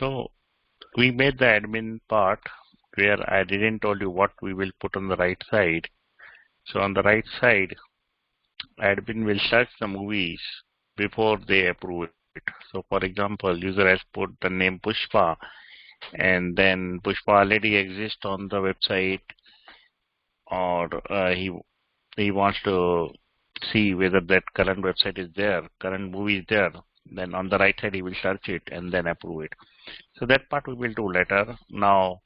So we made the admin part where I didn't tell you what we will put on the right side. So on the right side, admin will search the movies before they approve it. So for example, user has put the name Pushpa, and then Pushpa already exists on the website, or he wants to see whether that current website is there, current movie is there. Then on the right side, he will search it and then approve it. So that part we will do later. Now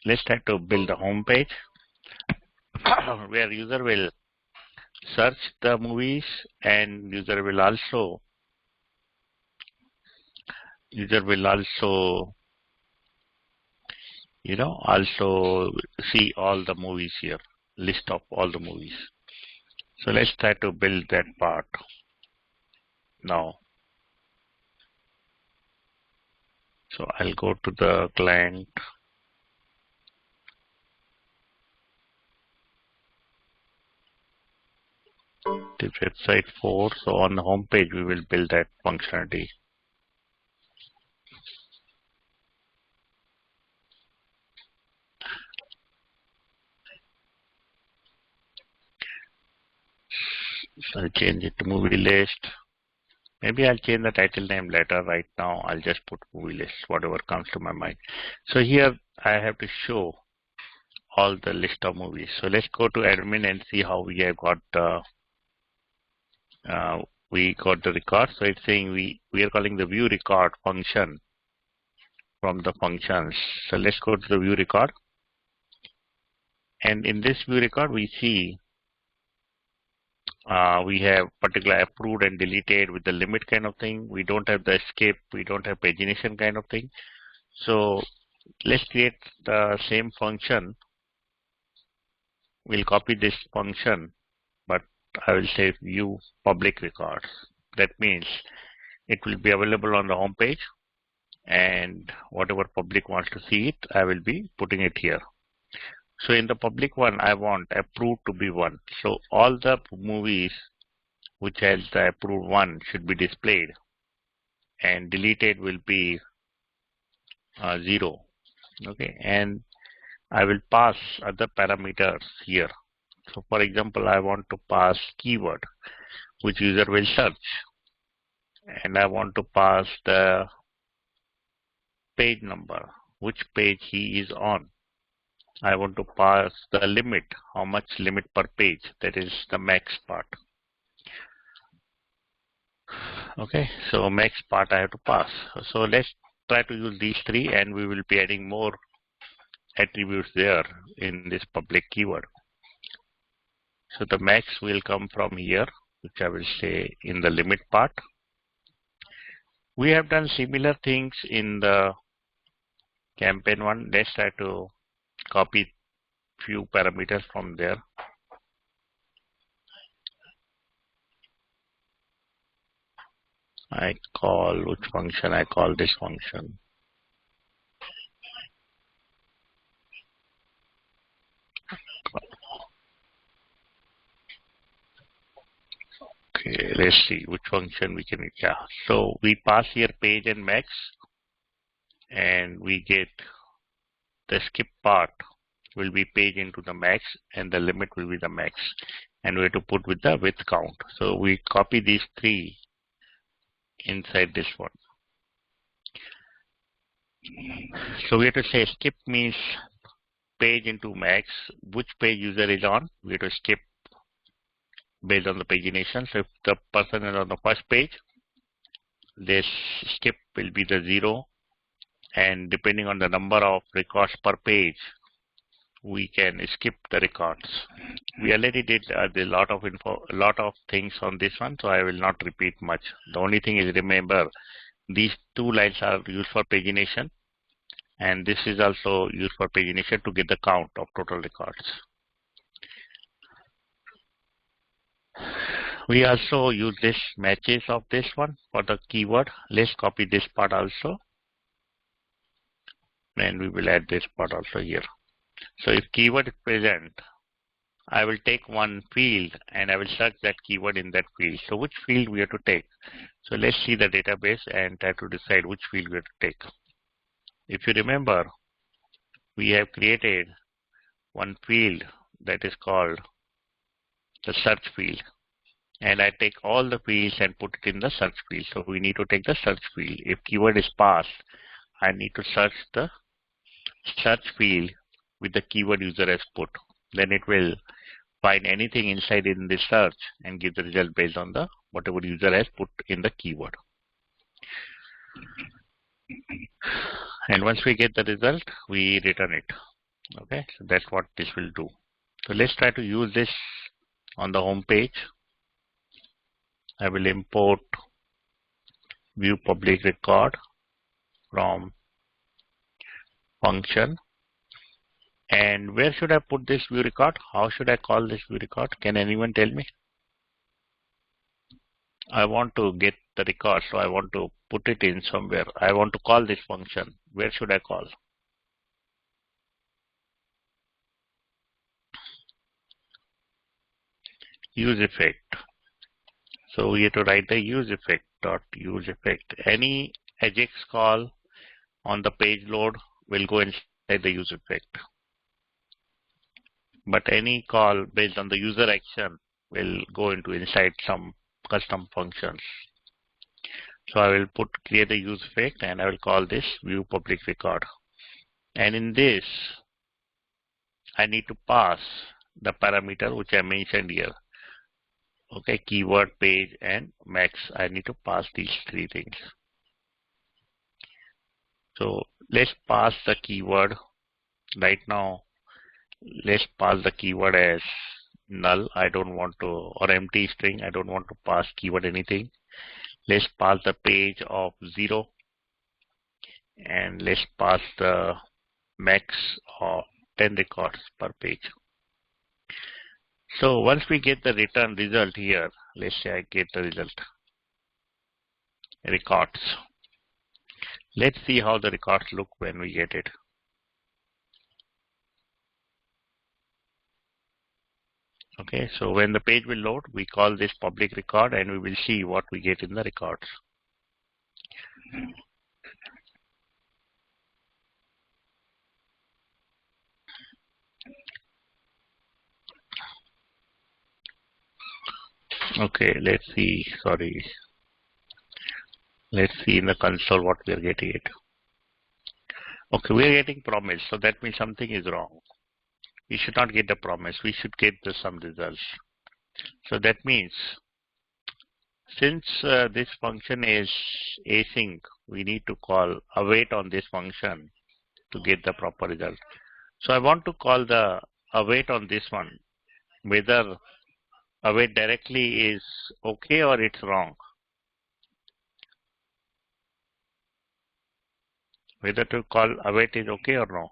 let's try to build a home page where user will search the movies, and user will also also see all the movies here, list of all the movies. So let's try to build that part now. So I'll go to the client. The website 4. So on the home page, we will build that functionality. So I'll change it to movie list. Maybe I'll change the title name later. Right now, I'll just put movie list, whatever comes to my mind. So here I have to show all the list of movies. So let's go to admin and see how we have got the record. So it's saying we are calling the view record function from the functions. So let's go to the view record. And in this view record, we see we have particular approved and deleted with the limit kind of thing. We don't have the escape. We don't have pagination kind of thing. So let's create the same function. We'll copy this function, but I will say view public records. That means it will be available on the home page, and whatever public wants to see it, I will be putting it here. So in the public one, I want approved to be 1. So all the movies which has the approved 1 should be displayed, and deleted will be 0. Okay, and I will pass other parameters here. So for example, I want to pass keyword, which user will search, and I want to pass the page number, which page he is on. I want to pass the limit, how much limit per page, that is the max part. Okay, so max part I have to pass. So let's try to use these 3, and we will be adding more attributes there in this public keyword. So the max will come from here, which I will say in the limit part. We have done similar things in the campaign one. Let's try to copy few parameters from there. I call which function? I call this function. Okay, let's see which function we can. Yeah, so we pass here page and max, and we get the skip part will be page into the max, and the limit will be the max, and we have to put with the width count. So we copy these 3 inside this one. So we have to say skip means page into max, which page user is on. We have to skip based on the pagination. So if the person is on the first page, this skip will be the 0, and depending on the number of records per page, we can skip the records. We already did a lot of things on this one, so I will not repeat much. The only thing is, remember, these 2 lines are used for pagination, and this is also used for pagination to get the count of total records. We also use this matches of this one for the keyword. Let's copy this part also, and we will add this part also here. So if keyword is present, I will take one field and I will search that keyword in that field. So which field we have to take? So let's see the database and try to decide which field we have to take. If you remember, we have created one field that is called the search field. And I take all the fields and put it in the search field. So we need to take the search field. If keyword is passed, I need to search the search field with the keyword user has put. Then it will find anything inside in the search and give the result based on the whatever user has put in the keyword. And once we get the result, we return it. Okay, so that's what this will do. So let's try to use this on the home page. I will import view public record from function. And where should I put this view record? How should I call this view record? Can anyone tell me? I want to get the record, so I want to put it in somewhere. I want to call this function. Where should I call? Use effect. So we have to write the use effect dot use effect. Any Ajax call on the page load will go inside the use effect. But any call based on the user action will go into inside some custom functions. So I will create a use effect and I will call this view public record. And in this, I need to pass the parameter which I mentioned here. Okay, keyword, page, and max. I need to pass these three things. So let's pass the keyword. Right now, let's pass the keyword as null. I don't want to, or empty string. I don't want to pass keyword anything. Let's pass the page of 0. And let's pass the max of 10 records per page. So once we get the return result here, let's say I get the result, records. Let's see how the records look when we get it. Okay, so when the page will load, we call this public record and we will see what we get in the records. Okay, let's see, sorry. Let's see in the console what we are getting it. Okay, we are getting promise, so that means something is wrong. We should not get the promise, we should get some results. So that means, since this function is async, we need to call await on this function to get the proper result. So I want to call the await on this one, whether await directly is okay or it's wrong. Whether to call await is okay or no.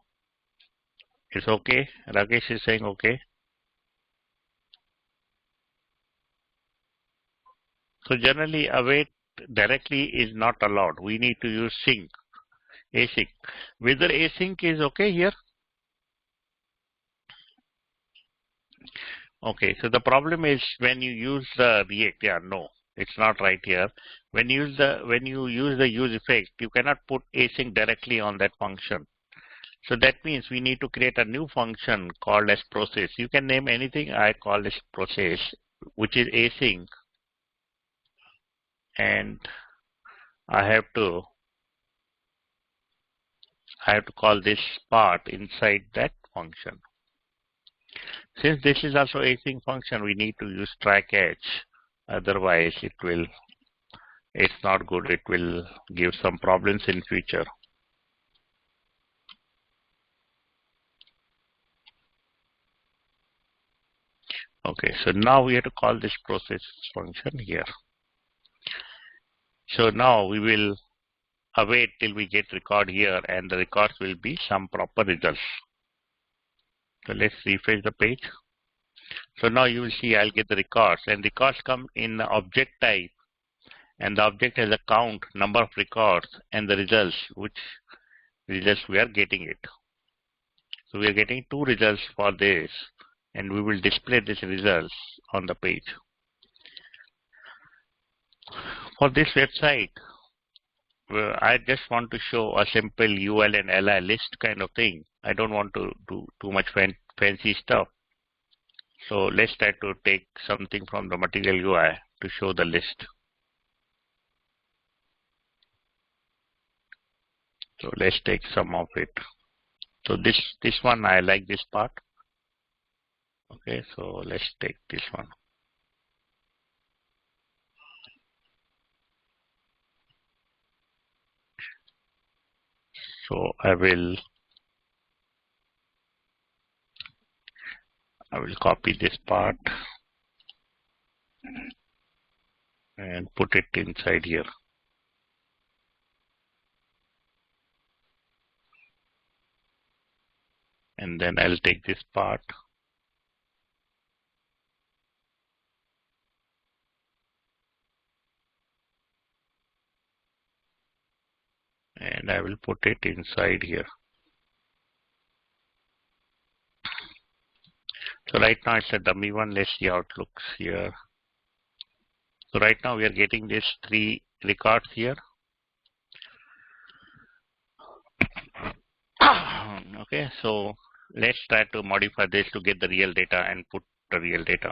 It's okay. Rakesh is saying okay. So generally await directly is not allowed. We need to use sync, async. Whether async is okay here? Okay, so the problem is when you use the React, no, it's not right here. When you use the use effect, you cannot put async directly on that function. So that means we need to create a new function called as process. You can name anything. I call this process, which is async, and I have to call this part inside that function. Since this is also async function, we need to use try catch. Otherwise, it's not good. It will give some problems in future. Okay, so now we have to call this process function here. So now we will await till we get record here, and the records will be some proper results. So let's refresh the page. So now you will see I'll get the records, and records come in the object type, and the object has a count, number of records, and the results, which results we are getting it. So we are getting 2 results for this, and we will display these results on the page. For this website, I just want to show a simple UL and LI list kind of thing. I don't want to do too much fancy stuff. So let's try to take something from the material UI to show the list. So let's take some of it. So this one, I like this part. Okay, so let's take this one. So I will copy this part and put it inside here. And then I'll take this part and I will put it inside here. So right now it's a dummy one. Let's see how it looks here. So right now we are getting these 3 records here. Okay, so let's try to modify this to get the real data and put the real data.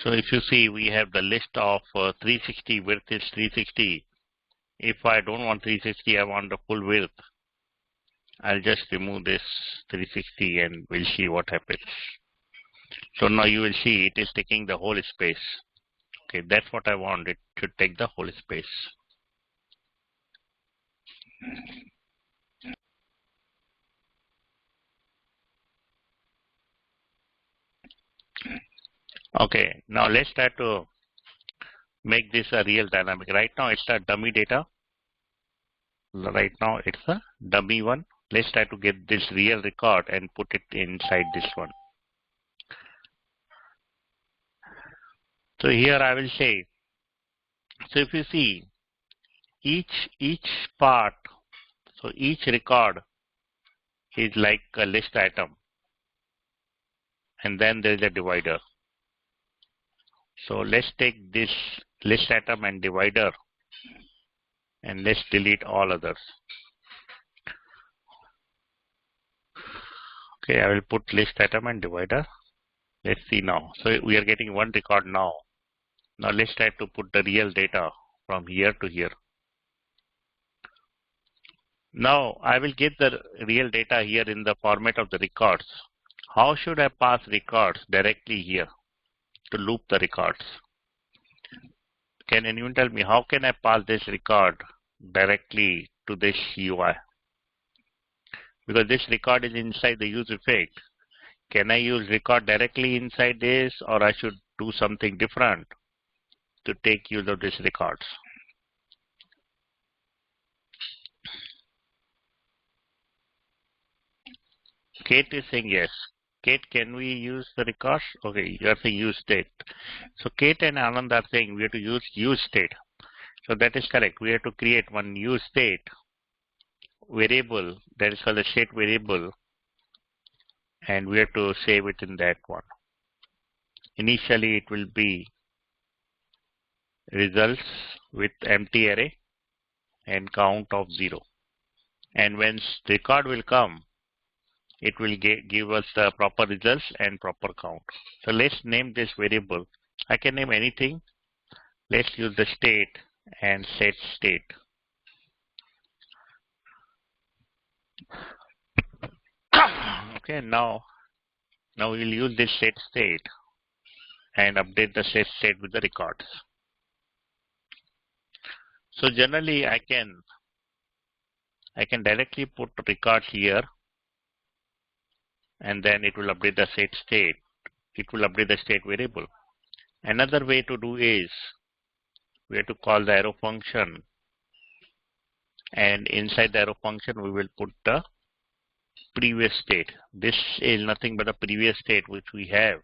So if you see, we have the list of 360, width is 360. If I don't want 360, I want the full width. I'll just remove this 360 and we'll see what happens. So now you will see it is taking the whole space. Okay, that's what I want. It should take the whole space. Okay, now let's try to make this a real dynamic. Right now it's a dummy data. Right now it's a dummy one. Let's try to get this real record and put it inside this one. So here I will say, so if you see each part, so each record is like a list item. And then there is a divider. So let's take this list item and divider and let's delete all others. Okay, I will put list item and divider. Let's see now. So we are getting one record now. Now let's try to put the real data from here to here. Now I will get the real data here in the format of the records. How should I pass records directly here to loop the records? Can anyone tell me how can I pass this record directly to this UI? Because this record is inside the use effect. Can I use record directly inside this, or I should do something different to take use of these records? Kate is saying yes. Kate, can we use the records? Okay, you are saying use state. So Kate and Anand are saying we have to use state. So that is correct. We have to create one use state variable that is called the state variable, and we have to save it in that one. Initially it will be results with empty array and count of 0. And when record will come, it will give us the proper results and proper count. So let's name this variable. I can name anything. Let's use the state and set state. Okay, now we will use this set state and update the set state with the records. So generally I can directly put records here and then it will update the set state. It will update the state variable. Another way to do is we have to call the arrow function, and inside the arrow function we will put the previous state. This is nothing but a previous state which we have,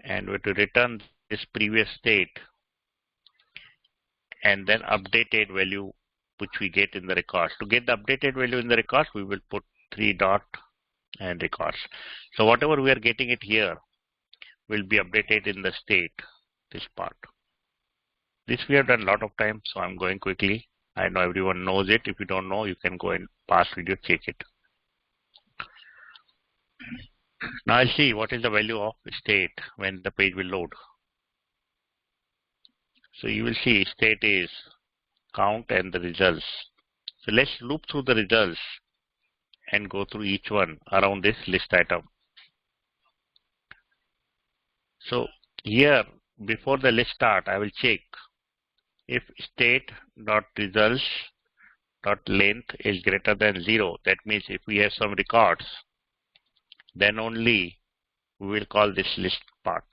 and we have to return this previous state and then updated value which we get in the records. To get the updated value in the records, we will put 3 dot and records. So whatever we are getting it here will be updated in the state, this part. This we have done a lot of times, so I'm going quickly. I know everyone knows it. If you don't know, you can go and past video check it. Now I'll see what is the value of state when the page will load. So you will see state is count and the results. So let's loop through the results and go through each one around this list item. So here, before the list start, I will check if state dot results dot length is greater than 0. That means if we have some records, then only we will call this list part.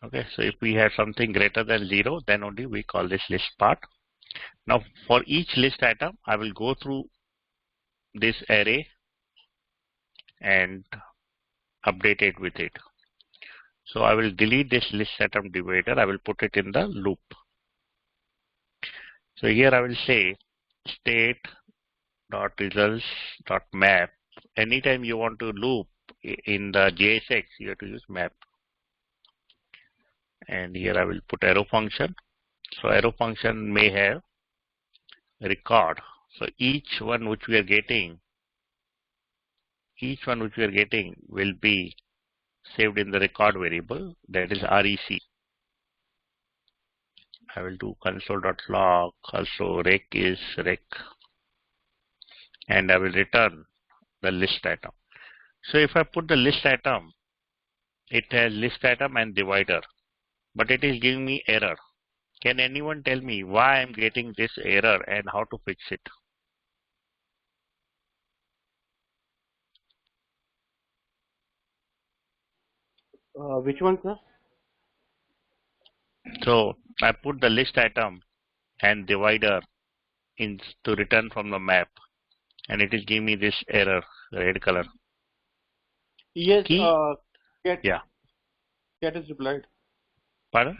Okay, so if we have something greater than 0, then only we call this list part. Now for each list item, I will go through this array and update it with it. So I will delete this list item divider. I will put it in the loop. So here I will say state dot results dot map. Anytime you want to loop in the JSX, you have to use map. And here I will put arrow function. So arrow function may have record. So each one which we are getting will be saved in the record variable, that is REC. I will do console.log, also rec is rec, and I will return the list item. So if I put the list item, it has list item and divider, but it is giving me error. Can anyone tell me why I'm getting this error and how to fix it? Which one, sir? So I put the list item and divider in to return from the map, and it is giving me this error, red color. Yes, Key? cat. Yeah. Cat has replied. Pardon?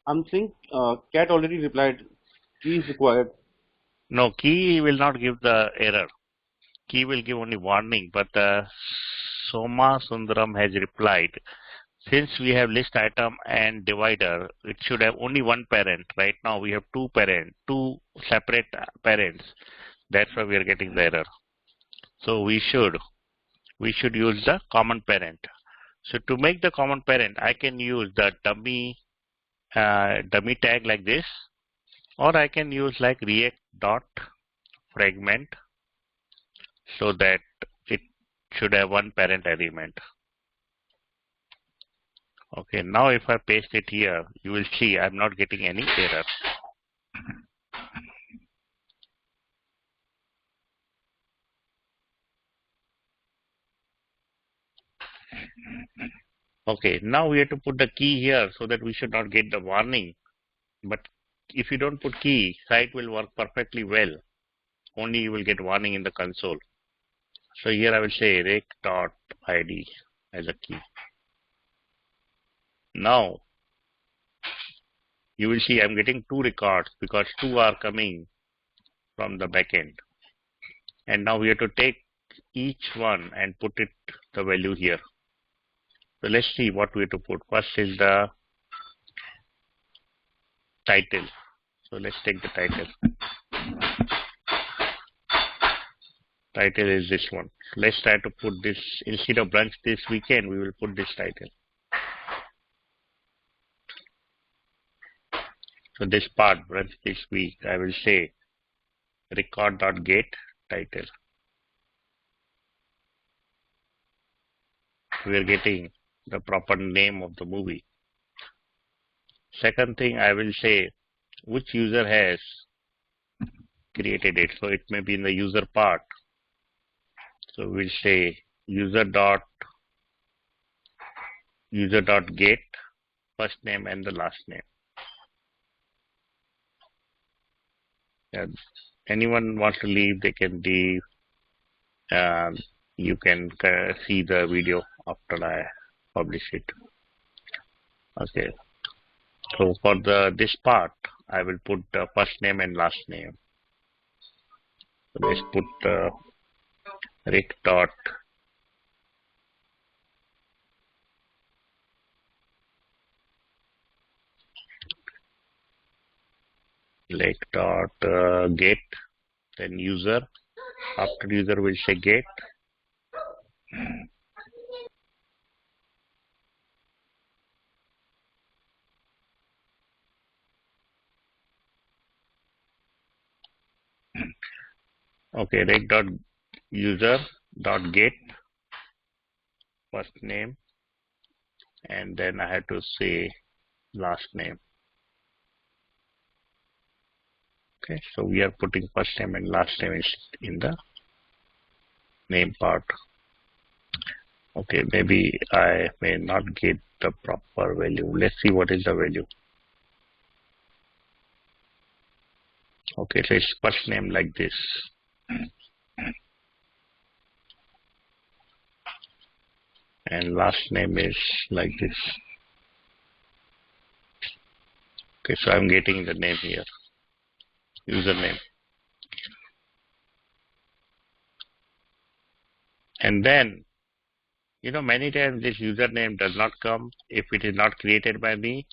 I'm saying cat already replied. Key is required. No, key will not give the error. Key will give only warning, but Soma Sundaram has replied, since we have list item and divider, it should have only one parent. Right now we have two separate parents. That's why we are getting the error. So we should use the common parent. So to make the common parent, I can use the dummy tag like this, or I can use like react dot fragment, so that it should have one parent element. Okay, now if I paste it here, you will see I'm not getting any error. Okay, now we have to put the key here so that we should not get the warning. But if you don't put key, site will work perfectly well. Only you will get warning in the console. So here I will say rec.id as a key. Now you will see I'm getting two records because two are coming from the backend. And now we have to take each one and put it the value here. So let's see what we have to put. First is the title. So let's take the title. Title is this one. So let's try to put this, instead of brunch this weekend, we will put this title. So this part, brunch this week, I will say record.get title. We are getting the proper name of the movie. Second thing, I will say which user has created it. So it may be in the user part. So we'll say user.get first name and the last name. And anyone wants to leave, they can leave. You can see the video after I publish it. Okay. So for this part, I will put the first name and last name. So let's put rec dot Rake dot get, then user. After user, we'll say get. Okay, rake dot user dot get first name, and then I have to say last name. Okay, so we are putting first name and last name is in the name part. Okay, maybe I may not get the proper value. Let's see what is the value. Okay, so it's first name like this. And last name is like this. Okay, so I'm getting the name here, username. And then, many times this username does not come if it is not created by me.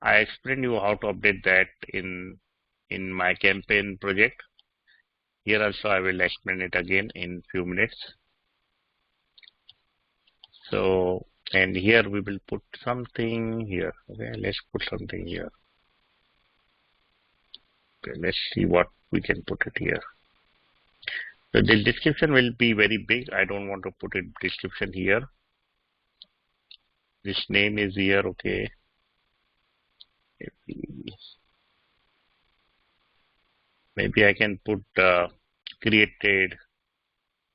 I explained you how to update that in my campaign project. Here also I will explain it again in few minutes. So, and here we will put something here. Okay, let's put something here. Okay, let's see what we can put it here. So the description will be very big. I don't want to put a description here. This name is here, okay. Maybe I can put created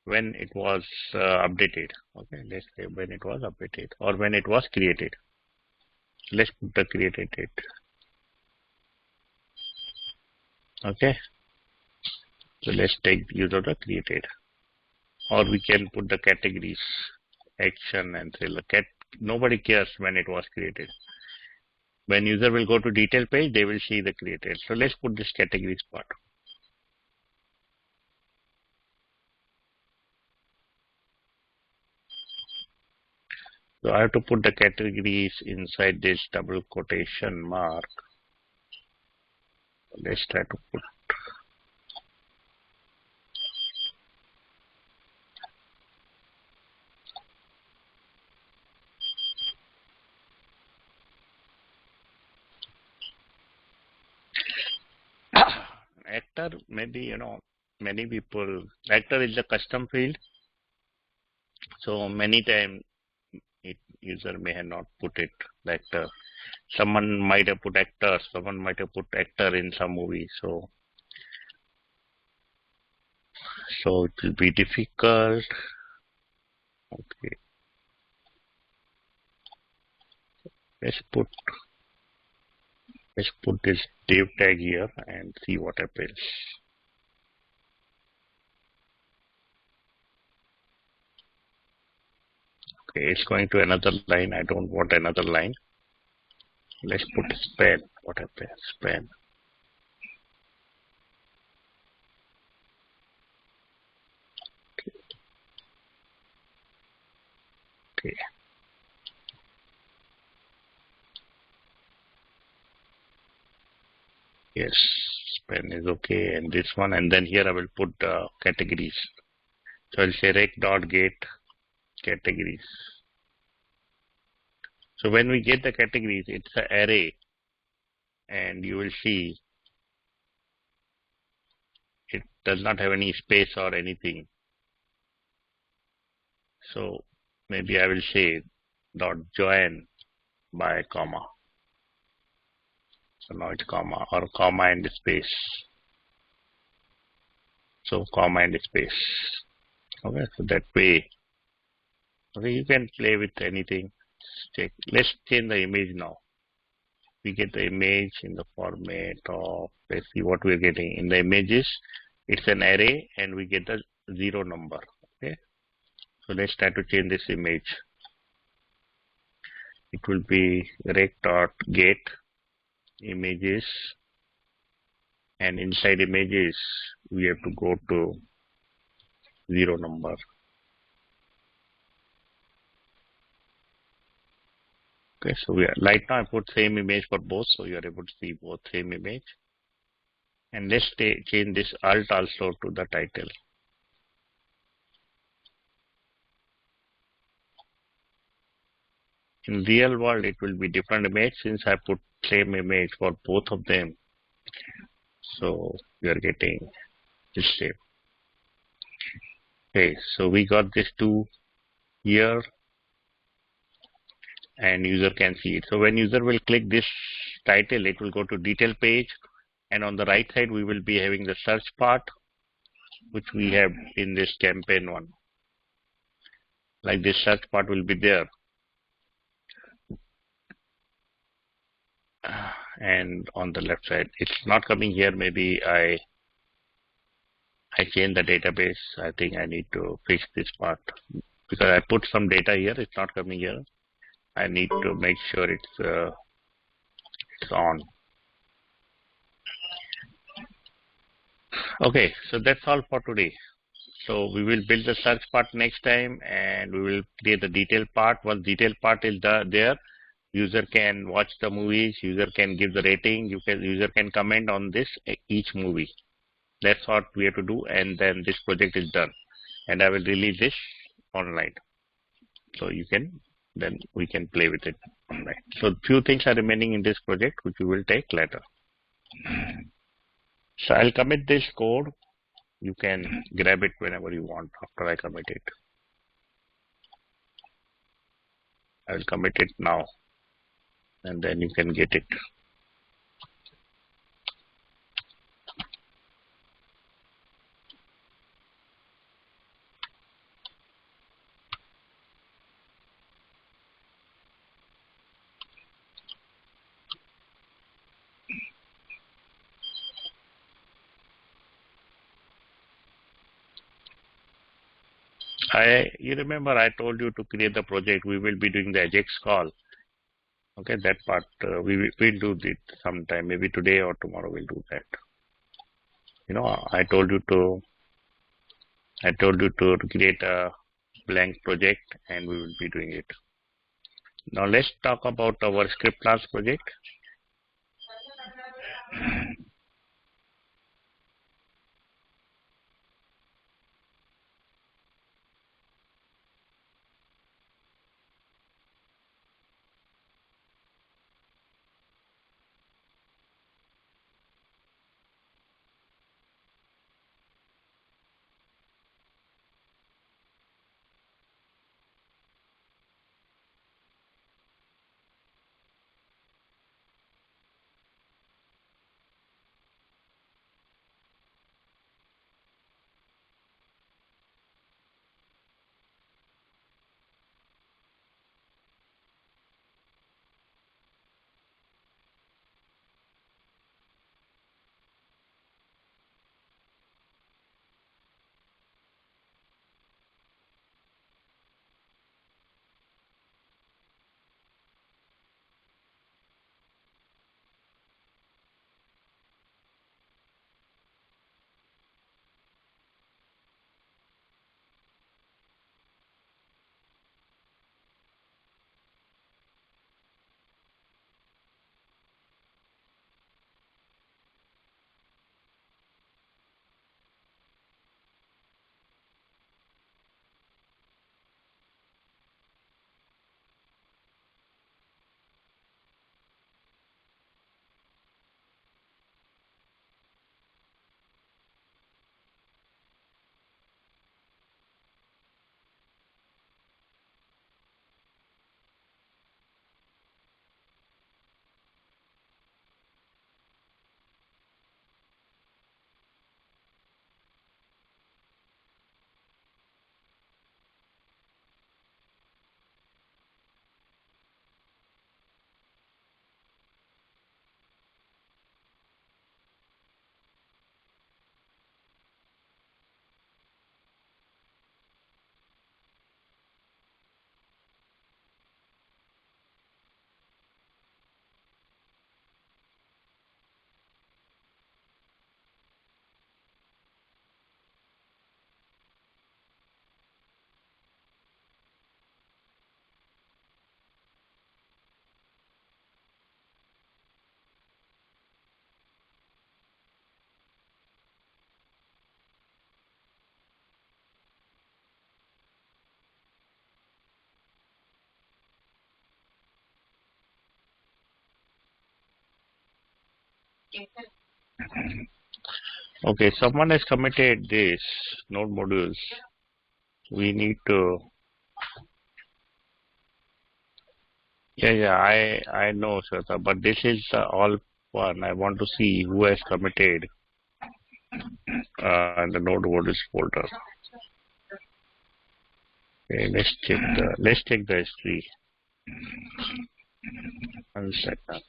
when it was updated. Okay, let's say when it was updated or when it was created. Let's put the created date. Okay, so let's take use of the created, or we can put the categories, action and thriller. Nobody cares when it was created. When user will go to detail page, they will see the created. So let's put this categories part. So I have to put the categories inside this double quotation mark. Let's try to put actor. Maybe many people, actor is a custom field, so many times user may have not put it. Actor, someone might have put actor, someone might have put actor in some movie, so it will be difficult. Okay, let's put this div tag here and see what happens. Okay, it's going to another line. I don't want another line. Let's put span. What happens? Span. Okay. Yes, span is okay, and this one, and then here I will put categories. So I'll say rake dot get categories. So when we get the categories, it's an array, and you will see it does not have any space or anything. So maybe I will say dot join by comma. So now it's comma or comma and space. So comma and space. Okay, so that way, okay, you can play with anything. Let's change the image now. We get the image in the format of, let's see what we're getting. In the images, it's an array and we get the 0 number. Okay, so let's try to change this image. It will be rake.get images, and inside images we have to go to 0 number. Okay, so right now I put same image for both, so you are able to see both same image. And let's change this alt also to the title. In real world, it will be different image since I put same image for both of them. So we are getting this same. Okay, so we got this two here and user can see it. So when user will click this title, it will go to detail page, and on the right side we will be having the search part, which we have in this campaign one. Like this search part will be there. And on the left side, it's not coming here. Maybe I change the database. I think I need to fix this part because I put some data here. It's not coming here. I need to make sure it's on. Okay, so that's all for today. So we will build the search part next time, and we will create the detail part. Once detail part is there, user can watch the movies, user can give the rating, user can comment on this each movie. That's what we have to do, and then this project is done. And I will release this online. So then we can play with it online. So few things are remaining in this project, which we will take later. So I'll commit this code. You can grab it whenever you want after I commit it. I will commit it now, and then you can get it. You remember I told you to create the project. We will be doing the Ajax call. Okay, that part we will do it sometime. Maybe today or tomorrow we'll do that. You know, I told you to create a blank project, and we will be doing it. Now let's talk about our script class project. Okay, someone has committed this node modules. We need to. Yeah, I know, Shweta, but this is all one. I want to see who has committed the node modules folder. Okay, let's check the history. 1 second.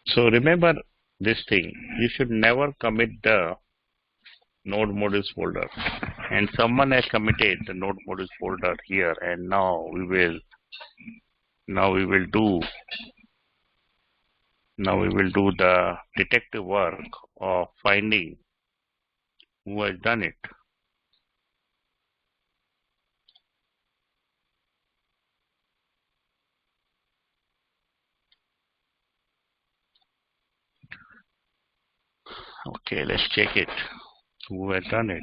So remember this thing. You should never commit the node modules folder. And someone has committed the node modules folder here, and now we will do the detective work of finding who has done it. Okay, let's check it. Who has done it?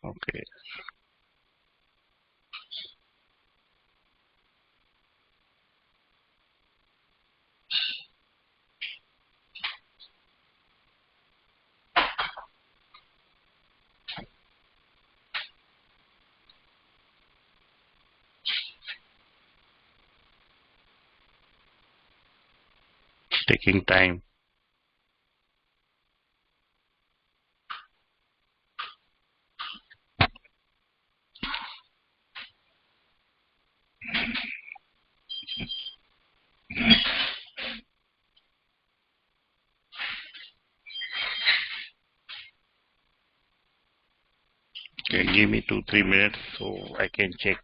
Okay. It's taking time. Okay, give me 2-3 minutes so I can check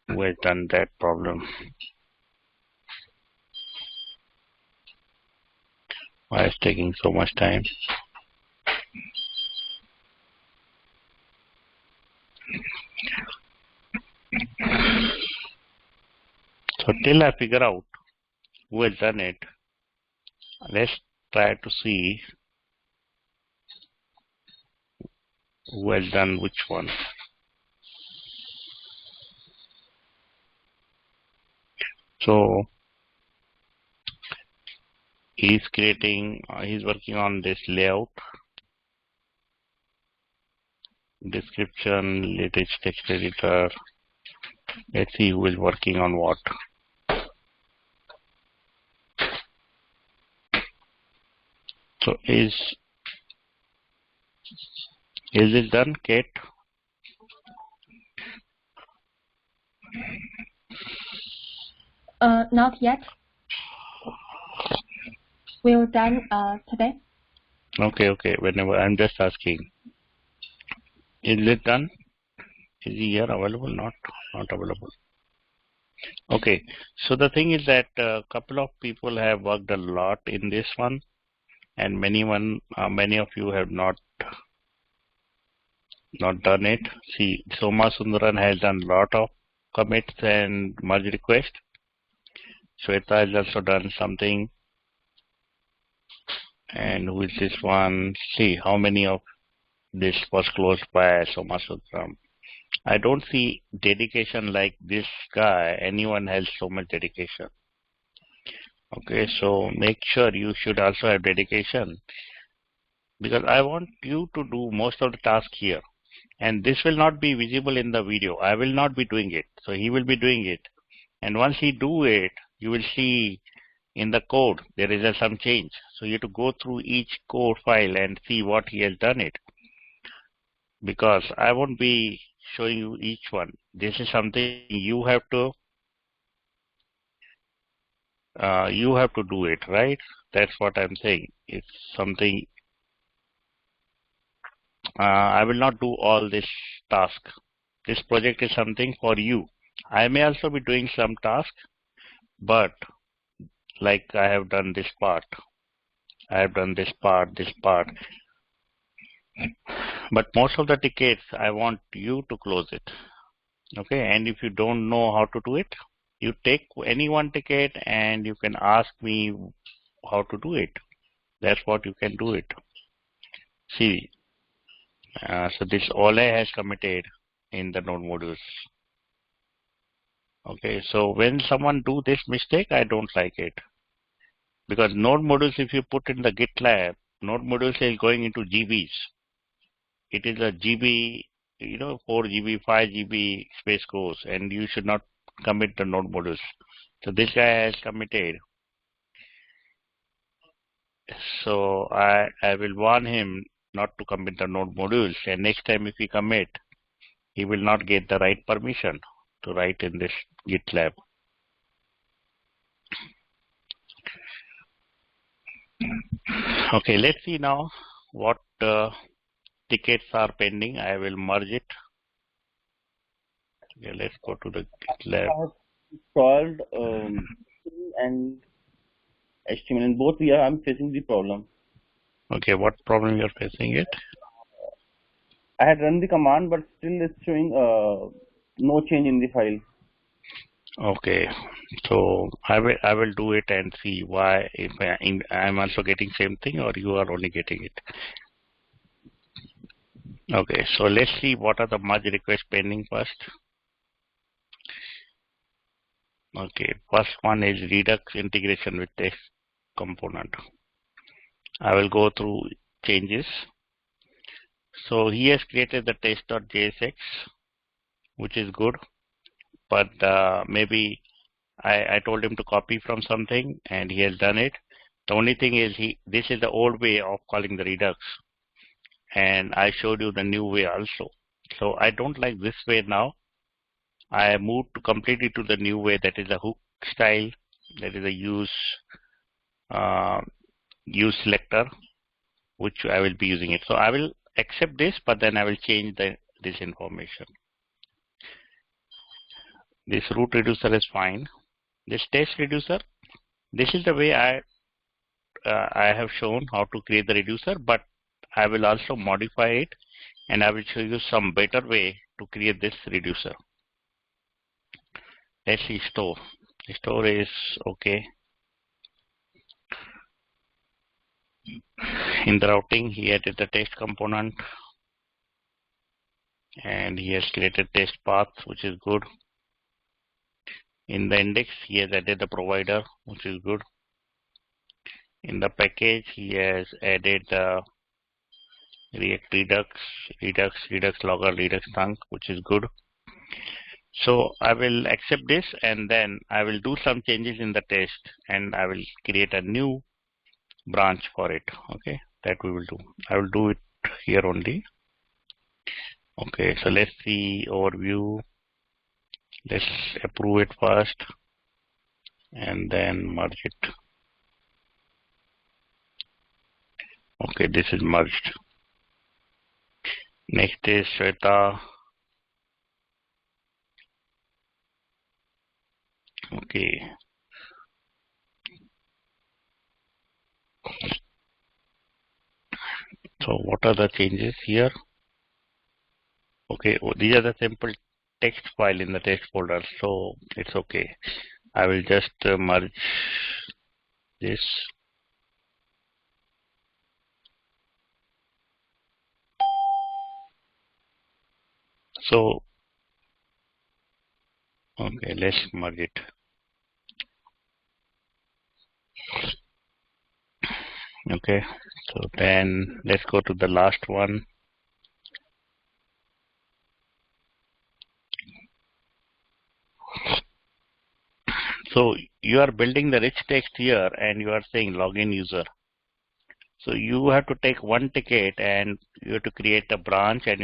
who has done that problem. Why is taking so much time? So till I figure out who has done it, let's try to see who has done which one. So he's working on this layout, description, latest text editor. Let's see who is working on what. So is it done, Kate? Not yet. We're done today. Okay. Whenever I'm just asking. Is it done? Is he here available? Not available. Okay. So the thing is that a couple of people have worked a lot in this one, and many of you have not done it. See, Soma Sundaran has done a lot of commits and merge requests. Shweta has also done something. And who is this one? See how many of this was closed by Soma Sundaram. I don't see dedication like this guy. Anyone has so much dedication. Okay, so make sure you should also have dedication, because I want you to do most of the task here. And this will not be visible in the video. I will not be doing it. So he will be doing it. And once he do it, you will see in the code there is some change. So you have to go through each code file and see what he has done it. Because I won't be showing you each one. This is something you have to do it, right? That's what I'm saying. It's something I will not do all this task. This project is something for you. I may also be doing some task, but like I have done this part. I have done this part. But most of the tickets, I want you to close it. Okay, and if you don't know how to do it, you take any one ticket and you can ask me how to do it. That's what you can do it. See, so this Ole has committed in the node modules. Okay, so when someone do this mistake, I don't like it. Because node modules, if you put in the GitLab, node modules is going into GBs. It is a GB, 4 GB, 5 GB space goes, and you should not commit the node modules. So this guy has committed. So I will warn him not to commit the node modules, and next time if he commit, he will not get the right permission to write in this GitLab. Okay, let's see now what tickets are pending. I will merge it. Okay, let's go to the GitLab. I have solved and HTML in both. I'm facing the problem. Okay, what problem you are facing it? I had run the command, but still it's showing no change in the file. Okay, so I will do it and see why if I'm also getting same thing or you are only getting it. Okay, so let's see what are the merge requests pending first. Okay, first one is Redux integration with text component. I will go through changes. So he has created the test.jsx, which is good, but maybe I told him to copy from something and he has done it. The only thing is this is the old way of calling the Redux, and I showed you the new way also. So I don't like this way now. I moved completely to the new way, that is a hook style, that is a use selector, which I will be using it. So I will accept this, but then I will change this information. This root reducer is fine. This test reducer, this is the way I have shown how to create the reducer, but I will also modify it and I will show you some better way to create this reducer. Let's see store. Store is okay. In the routing, he added the test component and he has created test path, which is good. In the index, he has added the provider, which is good. In the package, he has added the React Redux Logger, Redux Thunk, which is good. So I will accept this and then I will do some changes in the test and I will create a new branch for it. Okay, that we will do. I will do it here only. Okay, so let's see overview. Let's approve it first and then merge it. Okay, this is merged. Next is Shweta. Okay. So what are the changes here? Okay, these are the simple text file in the text folder, so it's okay. I will just merge this. So, okay, let's merge it. Okay, so then let's go to the last one. So you are building the rich text here and you are saying login user. So you have to take one ticket and you have to create a branch and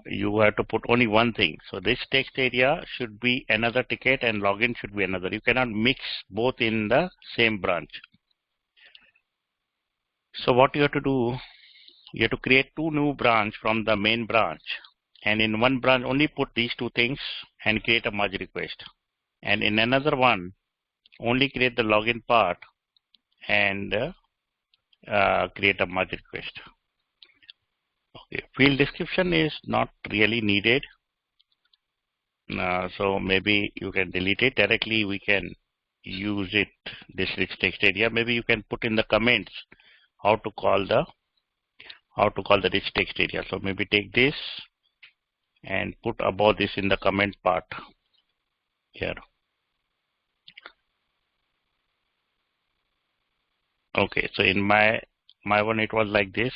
you have to put only one thing. So this text area should be another ticket and login should be another. You cannot mix both in the same branch. So what you have to do, you have to create two new branch from the main branch, and in one branch only put these two things and create a merge request, and in another one only create the login part and create a merge request. Okay, field description is not really needed, so maybe you can delete it. Directly we can use it, this rich text area. Maybe you can put in the comments how to call the rich text area. So maybe take this and put above this in the comment part. here. Okay, so in my one it was like this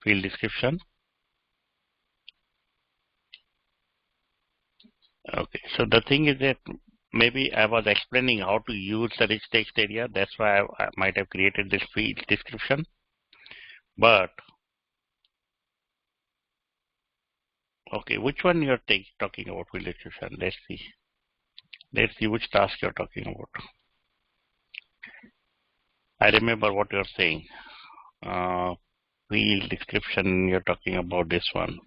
field description. Okay, so the thing is that maybe I was explaining how to use the rich text area. That's why I might have created this field description. But okay, which one you're talking about field description? Let's see. Let's see which task you're talking about. I remember what you're saying. Field description, you're talking about this one.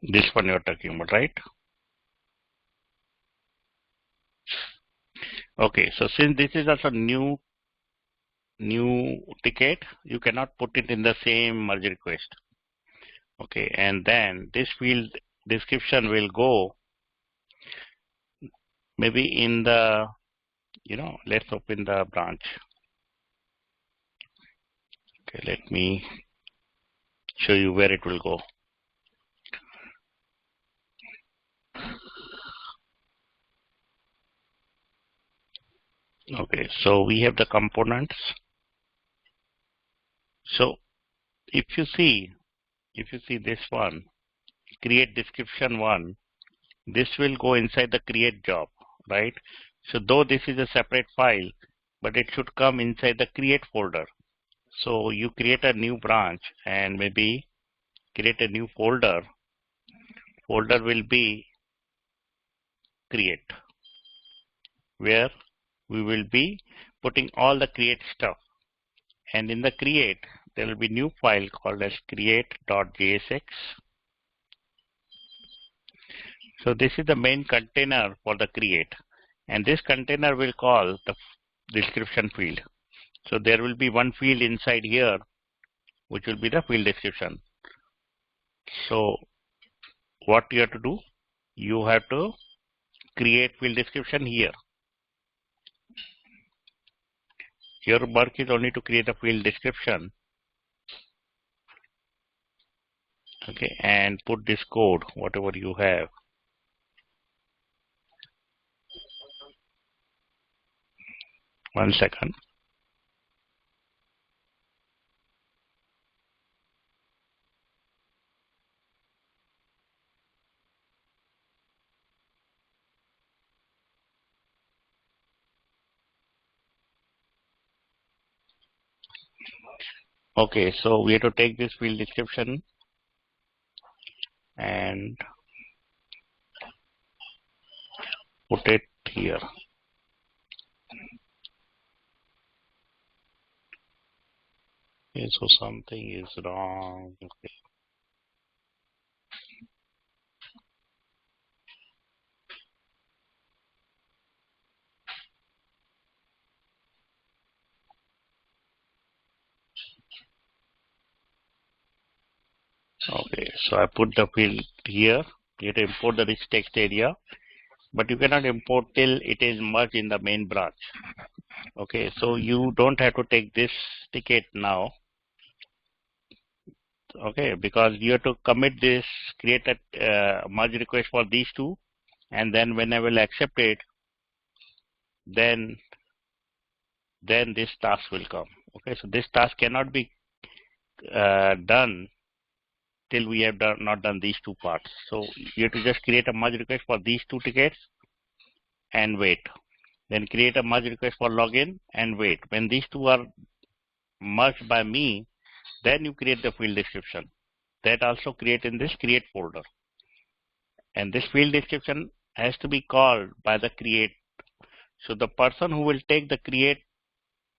This one you're talking about, right? Okay, so since this is also new ticket, you cannot put it in the same merge request. Okay, and then this field description will go maybe in the, let's open the branch. Okay, let me show you where it will go. Okay, so we have the components. So if you see this one, create description one, this will go inside the create job, right? So though this is a separate file, but it should come inside the create folder. So you create a new branch and maybe create a new folder. Folder will be create, where we will be putting all the create stuff. And in the create, there will be new file called as create.jsx. So this is the main container for the create. And this container will call the description field. So there will be one field inside here, which will be the field description. So what you have to do, you have to create field description here. Your work is only to create a field description. Okay, and put this code, whatever you have. One second. Okay, so we have to take this field description and put it here. Okay, so something is wrong. Okay. Okay, so I put the field here. You have to import the rich text area, but you cannot import till it is merged in the main branch. Okay, so you don't have to take this ticket now. Okay, because you have to commit this, create a merge request for these two, and then when I will accept it, then this task will come. Okay, so this task cannot be done till we have not done these two parts. So you have to just create a merge request for these two tickets and wait. Then create a merge request for login and wait. When these two are merged by me, then you create the field description. That also create in this create folder. And this field description has to be called by the create. So the person who will take the create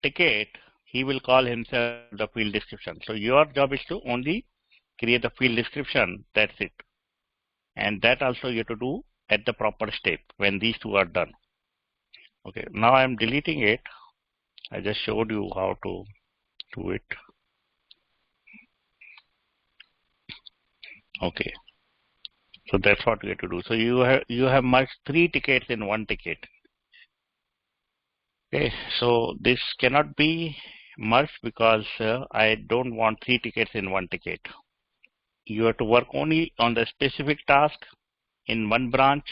ticket, he will call himself the field description. So your job is to only create the field description. That's it. And that also you have to do at the proper step when these two are done. Okay, now I'm deleting it. I just showed you how to do it. Okay, so that's what we have to do. So you have merged 3 tickets in one ticket. Okay, so this cannot be merged because I don't want 3 tickets in one ticket. You have to work only on the specific task in one branch,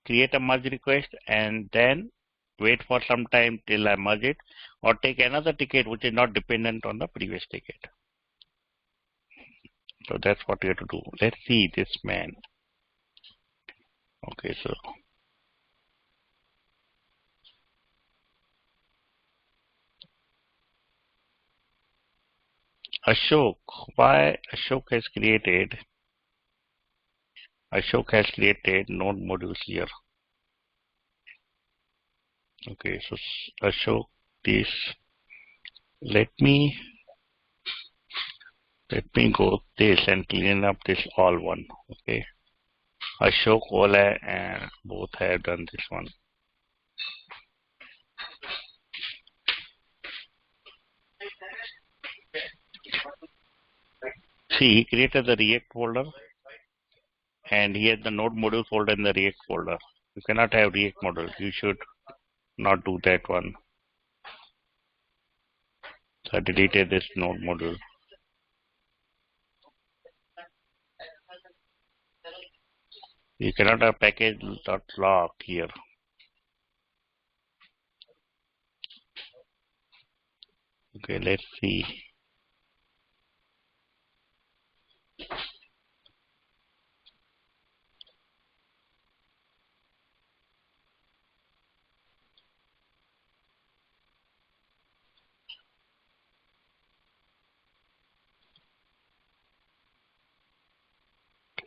create a merge request, and then wait for some time till I merge it, or take another ticket which is not dependent on the previous ticket. So that's what we have to do. Let's see this man. Okay, so Ashok, why Ashok has created node modules here. Okay, so Ashok, this let me go this and clean up this all one. Okay, Ashok, Ola, and both have done this one. See, he created the React folder and he has the node module folder in the React folder. You cannot have React module. You should not do that one. So I deleted this node module. You cannot have package.log here. Okay, let's see.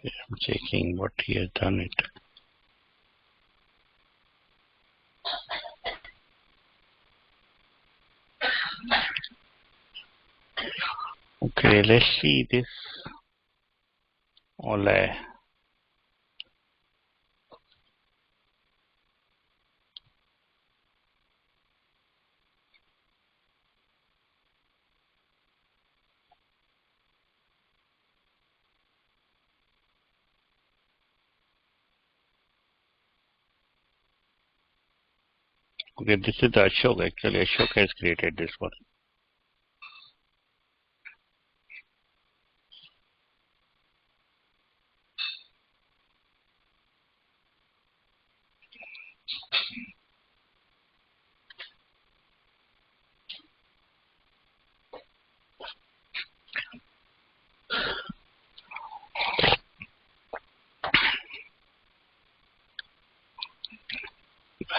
Okay, I'm checking what he has done it. Okay, let's see this. Ole. Okay, this is the Ashok. Actually, Ashok has created this one.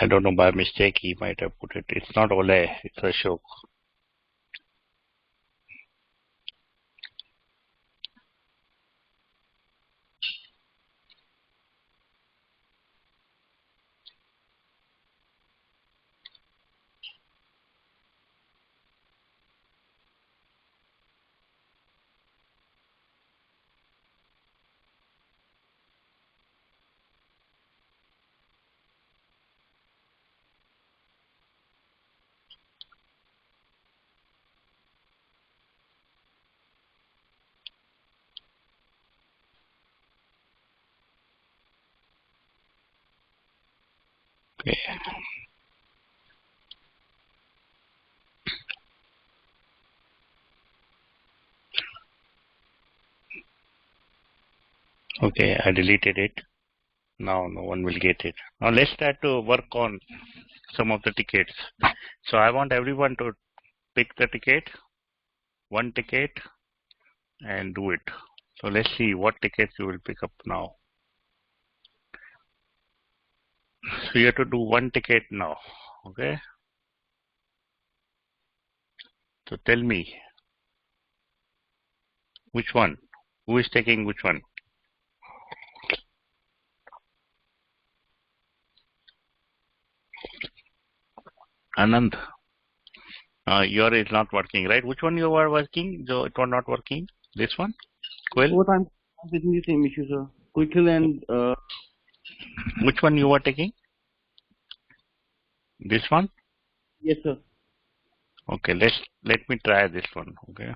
I don't know, by mistake he might have put it. It's not Ole, it's Ashok. Okay. Okay, I deleted it. Now no one will get it. Now let's start to work on some of the tickets. So I want everyone to pick the ticket, one ticket, and do it. So let's see what tickets you will pick up now. So you have to do one ticket now. Okay. So tell me which one. Who is taking which one? Anand. Your is not working, right? Which one you are working? So it was not working. This one? Quill? Both I'm facing the same issue, sir. Quill and Which one you are taking? This one? yes, sir. Okay, let me try this one. Okay.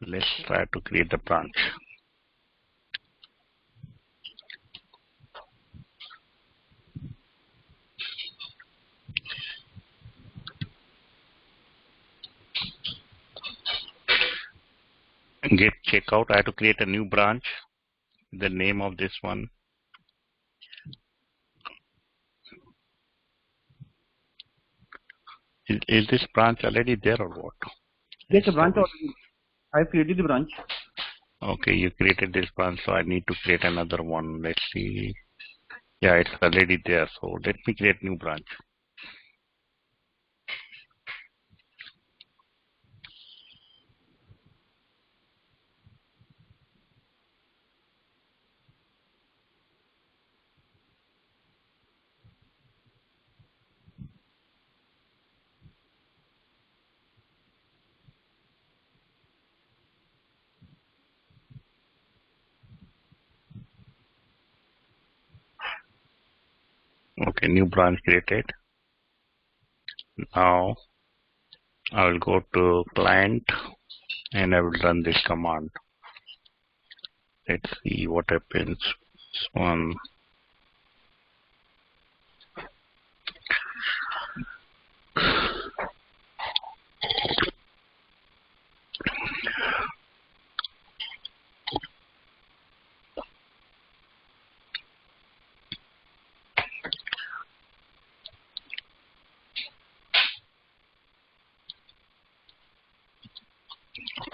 Let's try to create the branch. Get checkout. I have to create a new branch. the name of this one. Is this branch already there or what? Yes, a branch already. I created the branch. Okay, you created this branch, so I need to create another one. Let's see. Yeah, it's already there. So let me create new branch. Okay, new branch created. Now I will go to client and I will run this command. Let's see what happens. This one.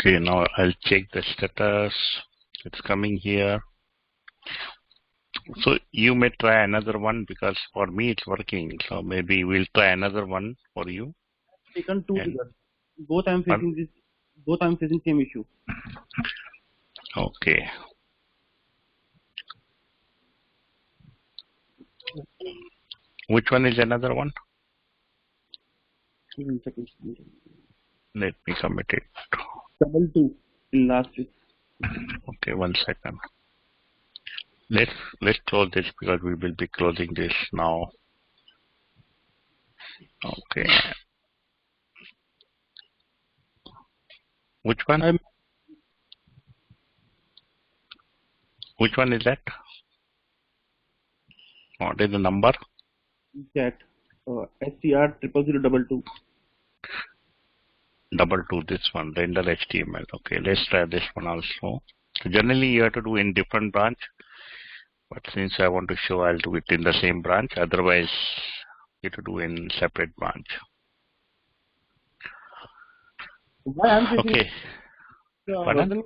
Okay, now I'll check the status. It's coming here. So you may try another one because for me it's working. So maybe we'll try another one for you. Taken two And- figures. Both I'm facing this. Both I'm facing same issue. Okay. Which one is another one? 1 second. Let me commit it. 2 in last week. Okay, 1 second. Let's close this because we will be closing this now. Okay. Which one? Which one is that? What is the number? That STR 00022. 22, this one, render HTML. Okay, let's try this one also. So generally you have to do in different branch, but since I want to show, I'll do it in the same branch. Otherwise, you have to do in separate branch. Why I'm facing Okay, pardon? version?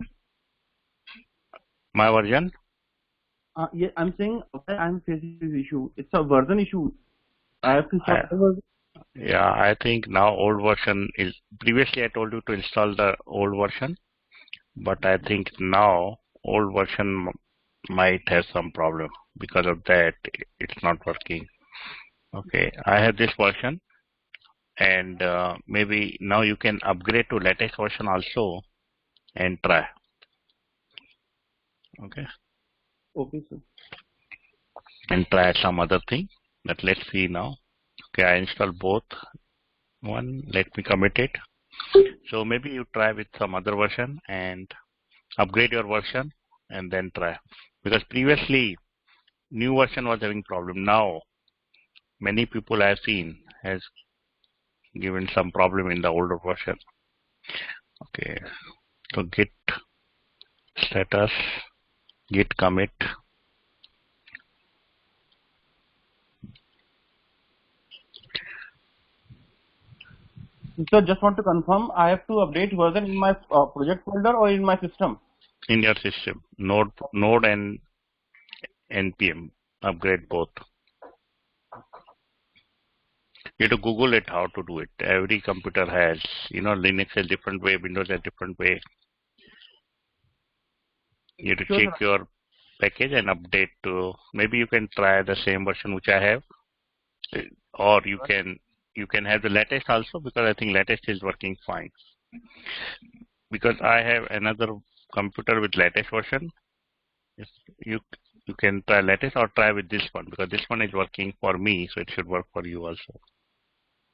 My version? Yeah, I'm saying why I'm facing this issue. It's a version issue. I have to install the version. Yeah, I think now old version is, previously I told you to install the old version, but I think now old version might have some problem. Because of that, it's not working. Okay, I have this version, and maybe now you can upgrade to latest version also and try. Okay, Okay, sir. and try some other thing. But let's see now. Okay, I install both. One, let me commit it. So maybe you try with some other version and upgrade your version and then try. Because previously new version was having problem. Now many people I have seen has given some problem in the older version. Okay, so git status, git commit. So just want to confirm, I have to update version in my project folder or in my system? In your system, node and npm, upgrade both. You have to Google it how to do it. Every computer has, Linux has different way, Windows has different way. You have to Sure, check your package and update to, maybe you can try the same version which I have, or you can have the latest also, because I think latest is working fine. Because I have another computer with latest version. You can try latest or try with this one, because this one is working for me, so it should work for you also.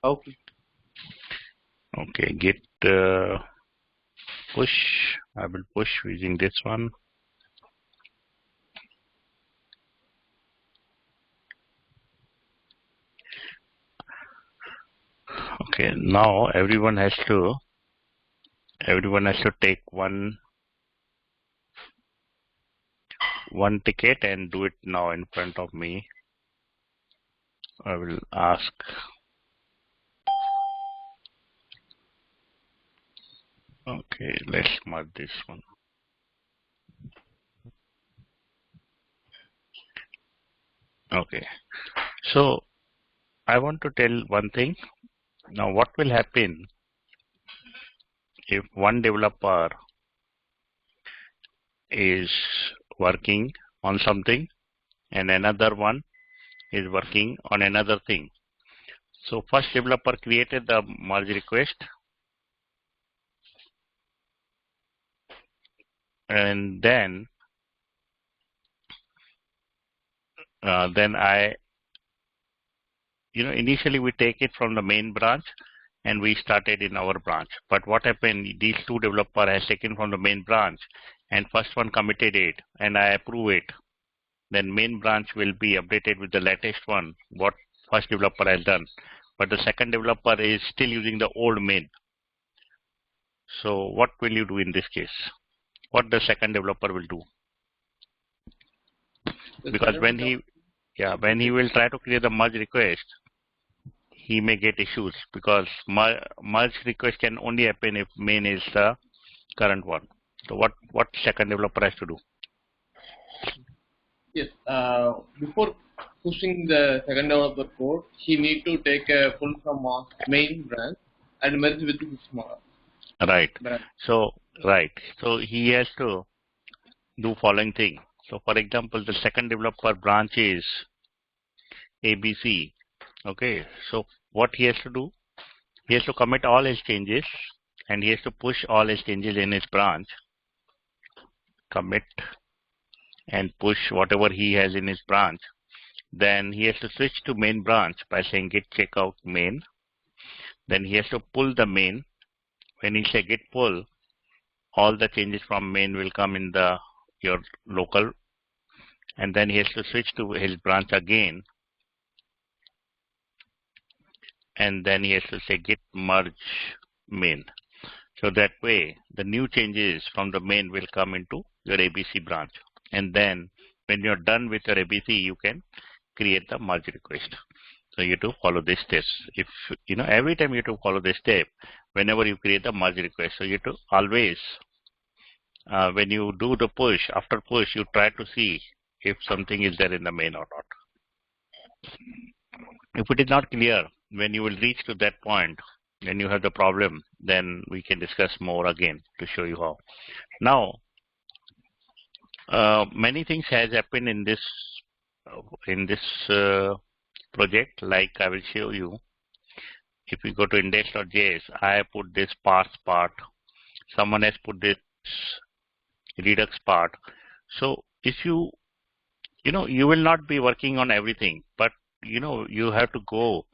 Okay. Okay, git push. I will push using this one. Okay, now everyone has to take one one ticket and do it now in front of me. I will ask. Okay, let's merge this one. Okay, so I want to tell one thing. Now, what will happen if one developer is working on something and another one is working on another thing? So first developer created the merge request, and then initially we take it from the main branch and we started in our branch. But what happened, these two developer has taken from the main branch and first one committed it and I approve it. Then main branch will be updated with the latest one, what first developer has done. But the second developer is still using the old main. So what will you do in this case? What the second developer will do? Because when he will try to create the merge request, he may get issues because merge request can only happen if main is the current one. So what second developer has to do? Yes. Before pushing the second developer code, he need to take a pull from main branch and merge with his small. Right. Branch. So he has to do following thing. So for example, the second developer branch is ABC. Okay. So what he has to do? He has to commit all his changes and he has to push all his changes in his branch. Commit and push whatever he has in his branch. Then he has to switch to main branch by saying git checkout main. Then he has to pull the main. When he say git pull, all the changes from main will come in your local. And then he has to switch to his branch again. And then he has to say git merge main. So that way, the new changes from the main will come into your ABC branch. And then when you're done with your ABC, you can create the merge request. So you have to follow this steps. If every time you have to follow this step, whenever you create the merge request. So you have to always, when you do the push, after push, you try to see if something is there in the main or not. If it is not clear, when you will reach to that point, when you have the problem, then we can discuss more again to show you how. Now, many things has happened in this project. Like I will show you. If we go to index.js, I put this parse part. Someone has put this Redux part. So if you will not be working on everything, but you have to go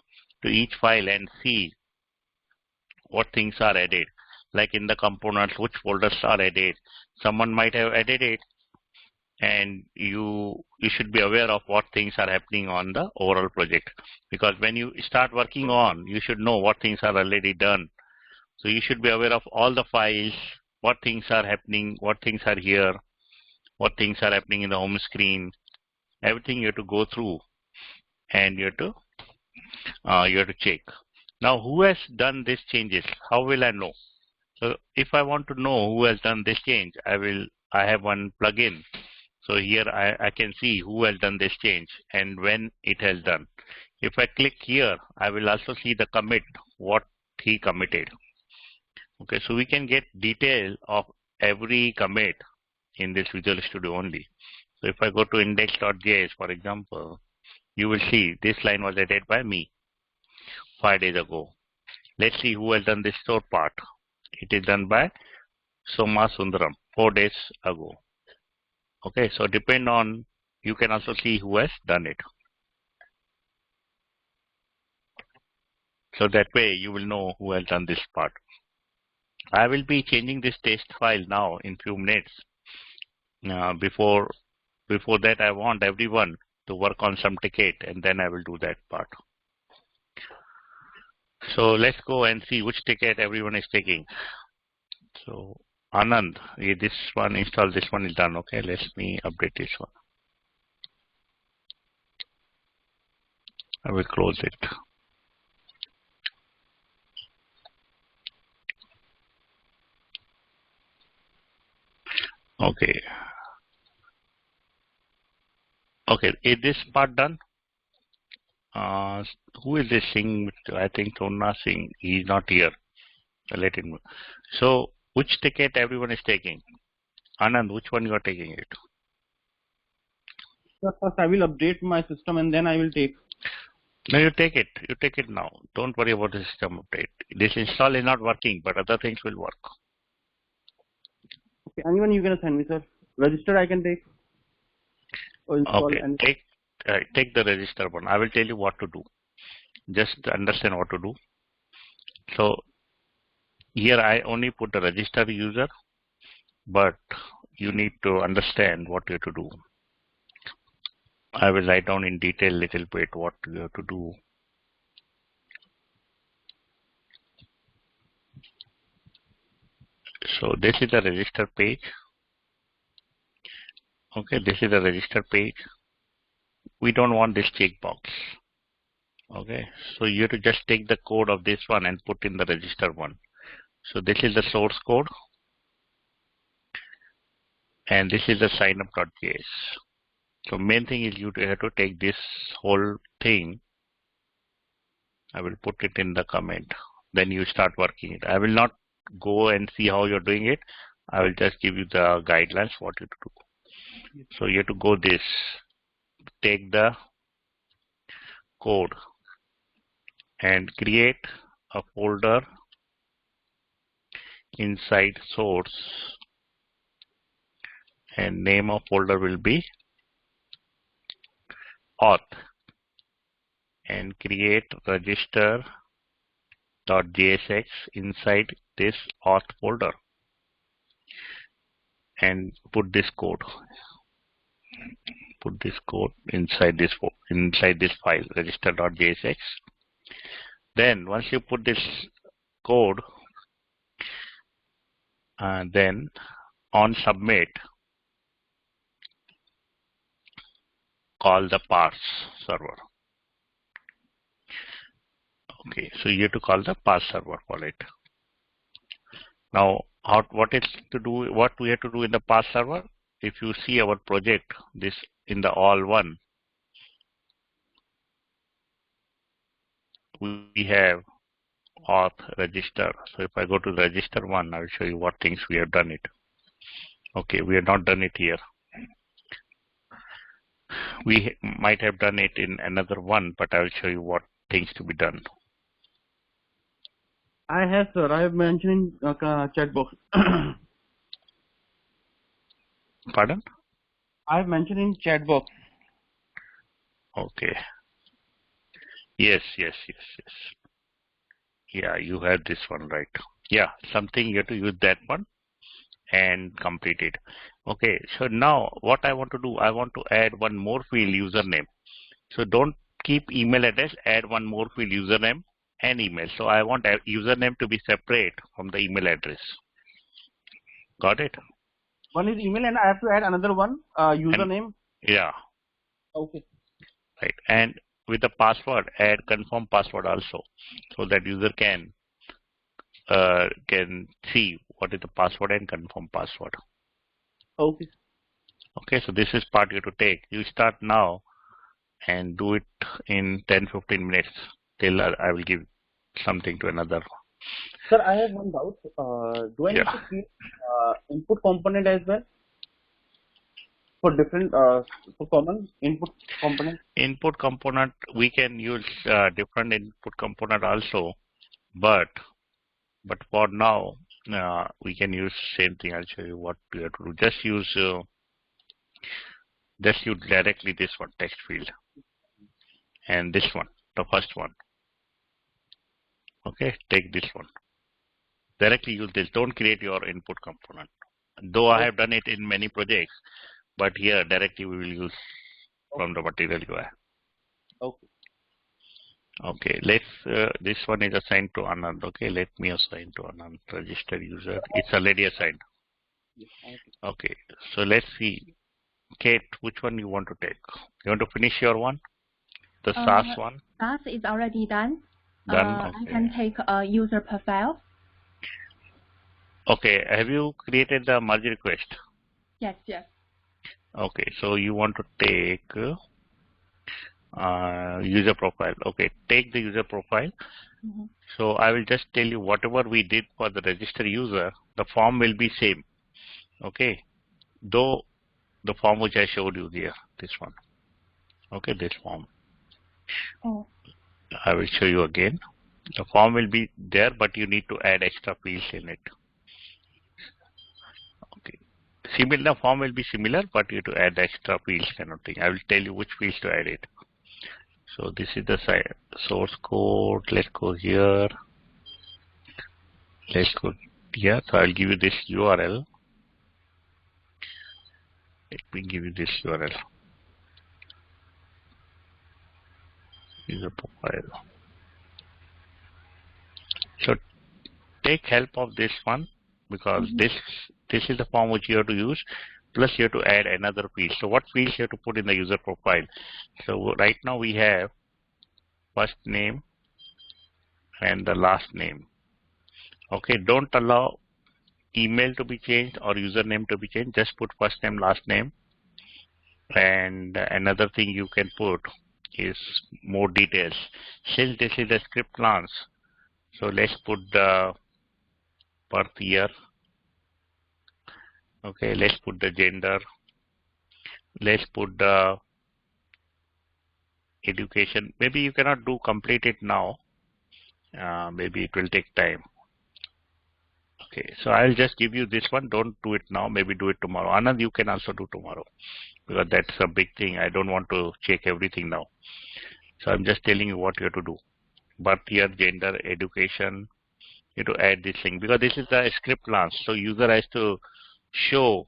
to each file and see what things are added. Like in the components, which folders are added. Someone might have added it, and you should be aware of what things are happening on the overall project. Because when you start working on, you should know what things are already done. So you should be aware of all the files, what things are happening, what things are here, what things are happening in the home screen. Everything you have to go through, and you have to check. Now, who has done these changes? How will I know? So if I want to know who has done this change, I have one plugin. So here I can see who has done this change and when it has done. If I click here, I will also see the commit, what he committed. Okay, so we can get detail of every commit in this Visual Studio only. So if I go to index.js, for example, you will see this line was added by me 5 days ago. Let's see who has done this store part. It is done by Soma Sundaram 4 days ago. Okay, so depend on, you can also see who has done it. So that way you will know who has done this part. I will be changing this test file now in few minutes. Before that, I want everyone to work on some ticket, and then I will do that part. So let's go and see which ticket everyone is taking. So Anand, this one install, this one is done. Okay, let me update this one. I will close it. Okay. Okay, is this part done? Who is this Singh? I think Sona Singh. He's not here. Let him. So, which ticket everyone is taking? Anand, which one you are taking it? So first I will update my system and then I will take. No, you take it. You take it now. Don't worry about the system update. This install is not working, but other things will work. Okay, anyone you can send me, sir. Register I can take. Or install Okay, and take the register one. I will tell you what to do. Just understand what to do. So here I only put the register user, but you need to understand what you have to do. I will write down in detail little bit what you have to do. So this is the register page. Okay, this is the register page. We don't want this checkbox. Okay, so you have to just take the code of this one and put in the register one. So this is the source code. And this is the signup.js. So main thing is you have to take this whole thing. I will put it in the comment. Then you start working it. I will not go and see how you're doing it. I will just give you the guidelines what you do. So you have to go this. Take the code and create a folder inside source. And name of folder will be auth. And create register.jsx inside this auth folder and put this code. Put this code inside this file register.jsx. Then once you put this code, then on submit, call the parse server. Okay, so you have to call the parse server for it. Now, what we have to do in the parse server? If you see our project, this in the all one, we have auth register. So if I go to the register one, I will show you what things we have done it. Okay, we have not done it here. We might have done it in another one, but I will show you what things to be done. I have, sir. I have mentioned in chat box. Pardon? I have mentioned in chat box. Okay. Yes. Yeah, you have this one, right? Yeah, something you have to use that one and complete it. Okay, so now what I want to do, I want to add one more field, username. So don't keep email address, add one more field, username and email. So I want a username to be separate from the email address. Got it? One is email and I have to add another one, username. Yeah. Okay. Right. And with the password, add confirm password also, so that user can see what is the password and confirm password. Okay. Okay, so this is part you have to take. You start now and do it in 10-15 minutes till I will give something to another. Sir, I have one doubt. Do I need to create input component as well? For different, for common input component? Input component, we can use different input component also, but for now, we can use same thing. I'll show you what we have to do. Just use directly this one, text field, and this one, the first one. Okay, take this one. Directly use this. Don't create your input component. Though I have done it in many projects, but here directly we will use from the material UI. Okay. Okay, let's, this one is assigned to Anand. Okay, let me assign to Anand, register user. It's already assigned. Yes, I have to. Okay, so let's see. Kate, which one you want to take? You want to finish your one? The SAS one? SAS is already done. Done, I okay. can take a user profile. Okay, have you created the merge request? Yes, yes. Okay, so you want to take user profile. Okay, take the user profile. Mm-hmm. So I will just tell you whatever we did for the register user, the form will be same. Okay, though the form which I showed you here, this one. Okay, this form. Oh. I will show you again. The form will be there, but you need to add extra fields in it. Okay. Similar form will be similar, but you have to add extra fields kind of thing. I will tell you which fields to add it. So this is the source code. Let's go here. Let's go here. So I'll give you this URL. Let me give you this URL. User profile. So take help of this one because this is the form which you have to use. Plus you have to add another field. So what fields you have to put in the user profile? So right now we have first name and the last name. Okay, don't allow email to be changed or username to be changed. Just put first name, last name. And another thing you can put is more details. Since this is a script launch, so let's put the birth year. Okay, let's put the gender. Let's put the education. Maybe you cannot do complete it now. Maybe it will take time. Okay, so I'll just give you this one. Don't do it now. Maybe do it tomorrow. Anand, you can also do tomorrow because that's a big thing. I don't want to check everything now. So I'm just telling you what you have to do. Birth year, gender, education. You have to add this thing because this is the script launch. So user has to show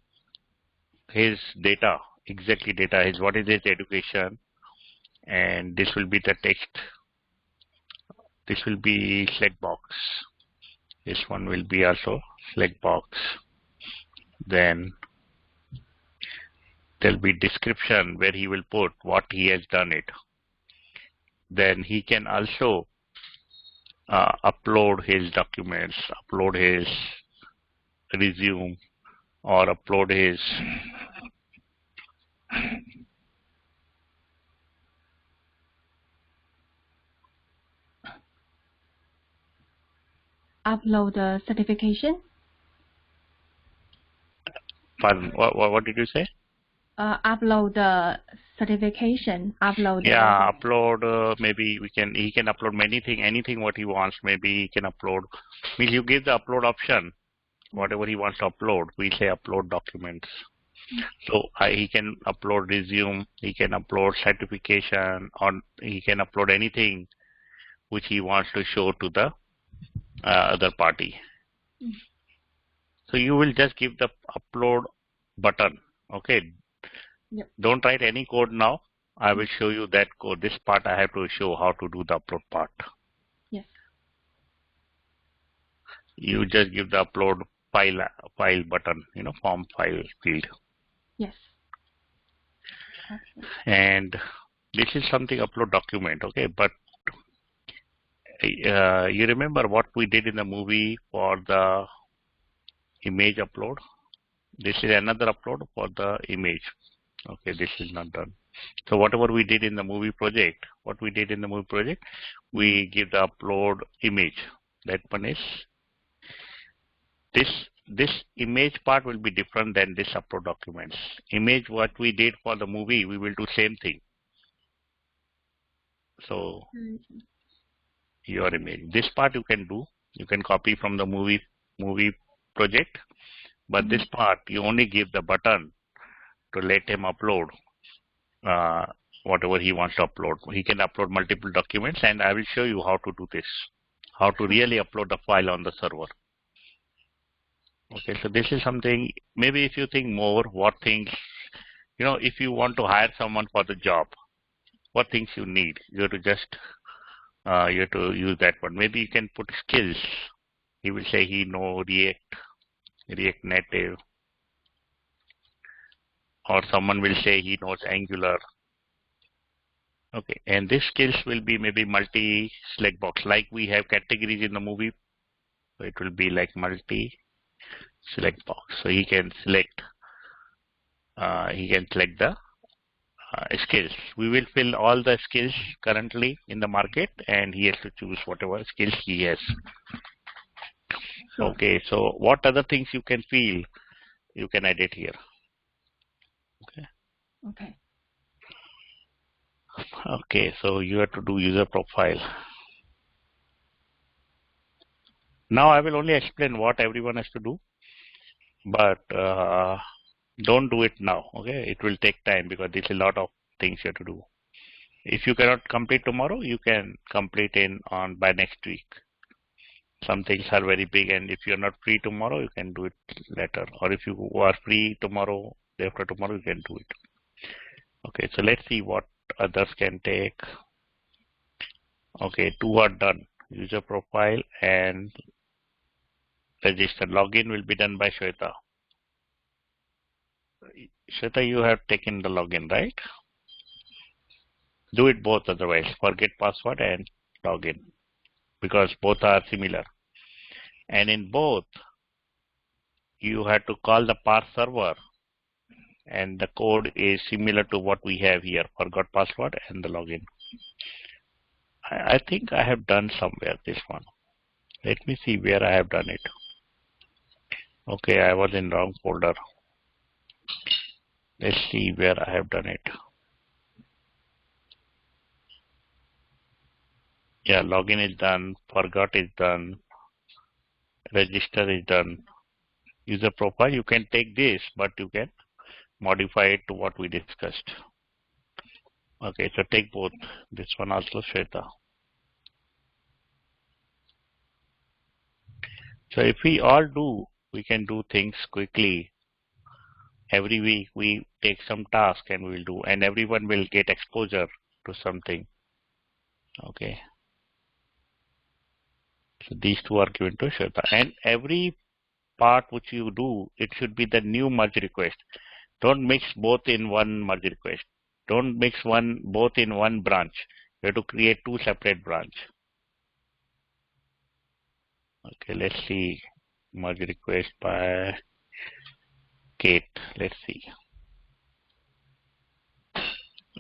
his data, exactly data, his what is his education, and this will be the text. This will be select box. This one will be also select box. Then there'll be description where he will put what he has done it. Then he can also upload his documents, upload his resume, or upload his Upload the certification. pardon, what did you say? Upload the certification. Upload. Yeah, upload. Maybe he can upload anything what he wants. Maybe he can upload. Means you give the upload option, whatever he wants to upload. We say upload documents. So he can upload resume. He can upload certification, or he can upload anything which he wants to show to the other party. So you will just give the upload button. Okay. Yep. Don't write any code now. I will show you that code. This part I have to show how to do the upload part. Yes. You just give the upload file button, form file field. Yes. Okay. And this is something upload document, okay? But you remember what we did in the movie for the image upload? This is another upload for the image. Okay, this is not done. So whatever we did in the movie project, we give the upload image. That one is this image part will be different than this upload documents. Image what we did for the movie, we will do same thing. So your image. This part you can do. You can copy from the movie project. But this part you only give the button to let him upload whatever he wants to upload. He can upload multiple documents, and I will show you how to do this, how to really upload the file on the server. Okay, so this is something, maybe if you think more, what things, if you want to hire someone for the job, what things you need, you have to just, you have to use that one. Maybe you can put skills. He will say he know React Native, or someone will say he knows Angular. Okay, and this skills will be maybe multi-select box, like we have categories in the movie. So it will be like multi-select box. So he can select the skills. We will fill all the skills currently in the market, and he has to choose whatever skills he has. Sure. Okay, so what other things you can fill, you can edit here. Okay. Okay. Okay, so you have to do user profile. Now I will only explain what everyone has to do, but don't do it now. Okay, it will take time because there's a lot of things you have to do. If you cannot complete tomorrow, you can complete by next week. Some things are very big, and if you're not free tomorrow, you can do it later. Or if you are free tomorrow, day after tomorrow, you can do it. Okay, so let's see what others can take. Okay, 2 are done. User profile and register. Login will be done by Shweta. Shweta, you have taken the login, right? Do it both, otherwise forget password and login, because both are similar. And in both, you have to call the parse server, and the code is similar to what we have here, forgot password and the login. I think I have done somewhere this one. Let me see where I have done it. Okay, I was in wrong folder. Let's see where I have done it. Yeah, login is done, forgot is done, register is done. User profile, you can take this, but you can modify it to what we discussed. Okay, so take both. This one also, Shweta. So if we all do, we can do things quickly. Every week we take some task and we'll do, and everyone will get exposure to something. Okay. So these two are given to Shweta. And every part which you do, it should be the new merge request. Don't mix both in one merge request. Don't mix both in one branch. You have to create 2 separate branch. Okay, let's see. Merge request by Kate. Let's see.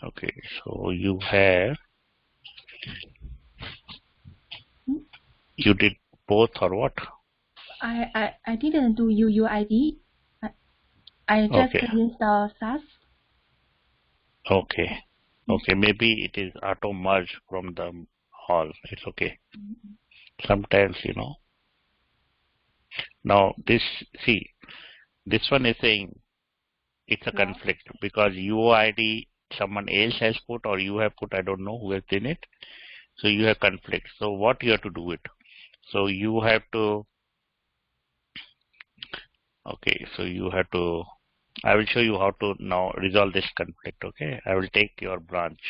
Okay, so you did both or what? I didn't do UUID. I just install SAS. Okay. Okay, maybe it is auto merge from the all. It's okay. Sometimes, Now this one is saying it's a conflict because UID someone else has put or you have put, I don't know who has done it. So you have conflict. So what you have to do it? So you have to, okay, so you have to, I will show you how to now resolve this conflict, okay? I will take your branch.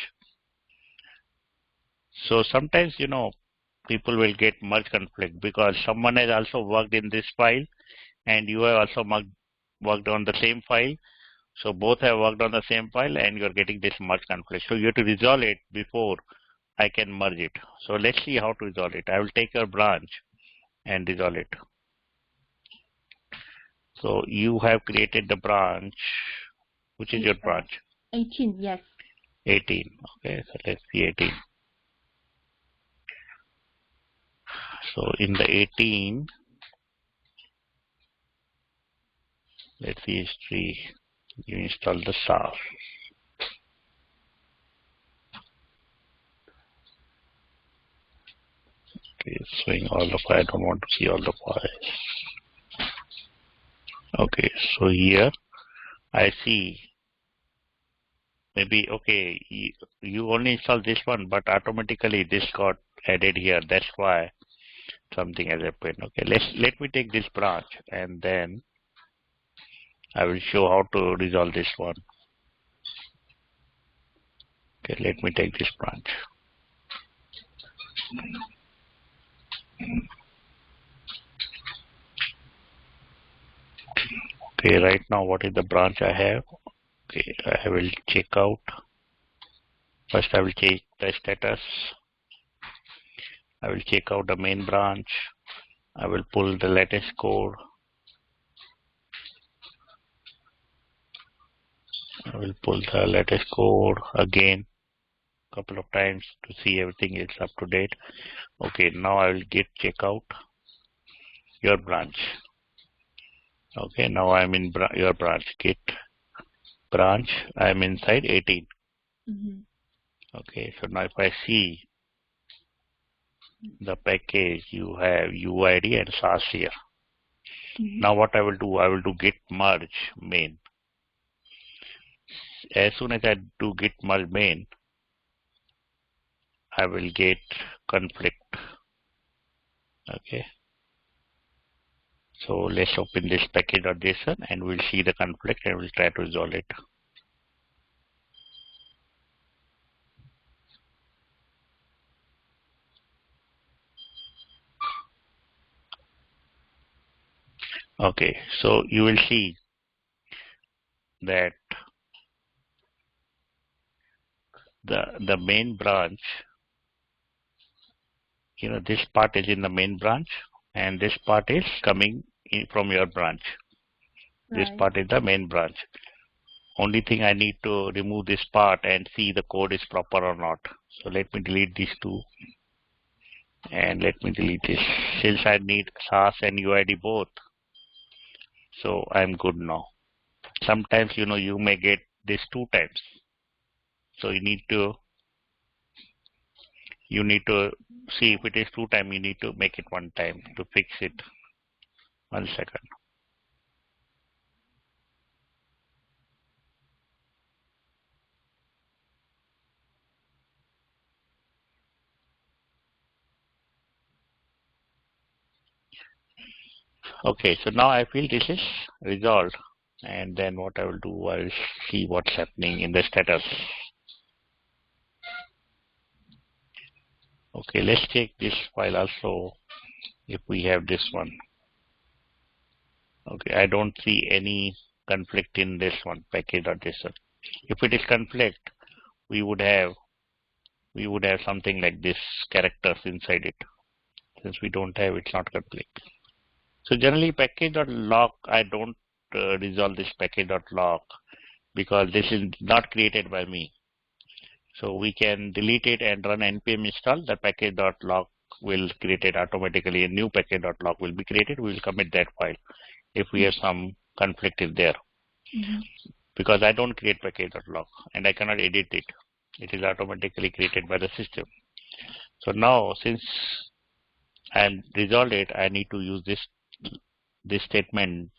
So sometimes, people will get merge conflict because someone has also worked in this file and you have also worked on the same file. So both have worked on the same file and you're getting this merge conflict. So you have to resolve it before I can merge it. So let's see how to resolve it. I will take your branch and resolve it. So you have created the branch. Which is your branch? 18, yes. 18. Okay, so let's see 18. So in the 18, let's see history. You install the SAS. Okay, it's showing all the files. I don't want to see all the files. Okay, so here I see maybe, okay, you only install this one, but automatically this got added here. That's why something has happened. Okay, let me take this branch and then I will show how to resolve this one. Okay, let me take this branch. Okay, right now what is the branch I have? Okay, I will check out. First, I will check the status. I will check out the main branch. I will pull the latest code. I will pull the latest code again a couple of times to see everything is up to date. Okay, now I will git check out your branch. Okay, now I'm in your branch. Git branch. I'm inside 18. Okay, so now if I see the package, you have UID and SAS here. Now what I will do git merge main. As soon as I do git merge main, I will get conflict. Okay. So let's open this package.json and we'll see the conflict and we'll try to resolve it. Okay, so you will see that the main branch, this part is in the main branch and this part is coming in from your branch. Right. This part is the main branch. Only thing I need to remove this part and see the code is proper or not. So let me delete these two and let me delete this. Since I need SAS and UID both, so I'm good now. Sometimes you may get this 2 times. So you need to see if it is 2 times, you need to make it 1 time to fix it. 1 second. Okay, so now I feel this is resolved. And then what I will do, I will see what's happening in the status. Okay, let's check this file also if we have this one. Okay, I don't see any conflict in this one, package.json. If it is conflict, we would have something like this characters inside it. Since we don't have, it's not conflict. So generally package.log, I don't resolve this package.log because this is not created by me. So we can delete it and run npm install. The package.log will create it automatically. A new package.log will be created. We will commit that file if we have some conflict in there. Because I don't create package.log and I cannot edit it. It is automatically created by the system. So now since I am resolved it, I need to use this statement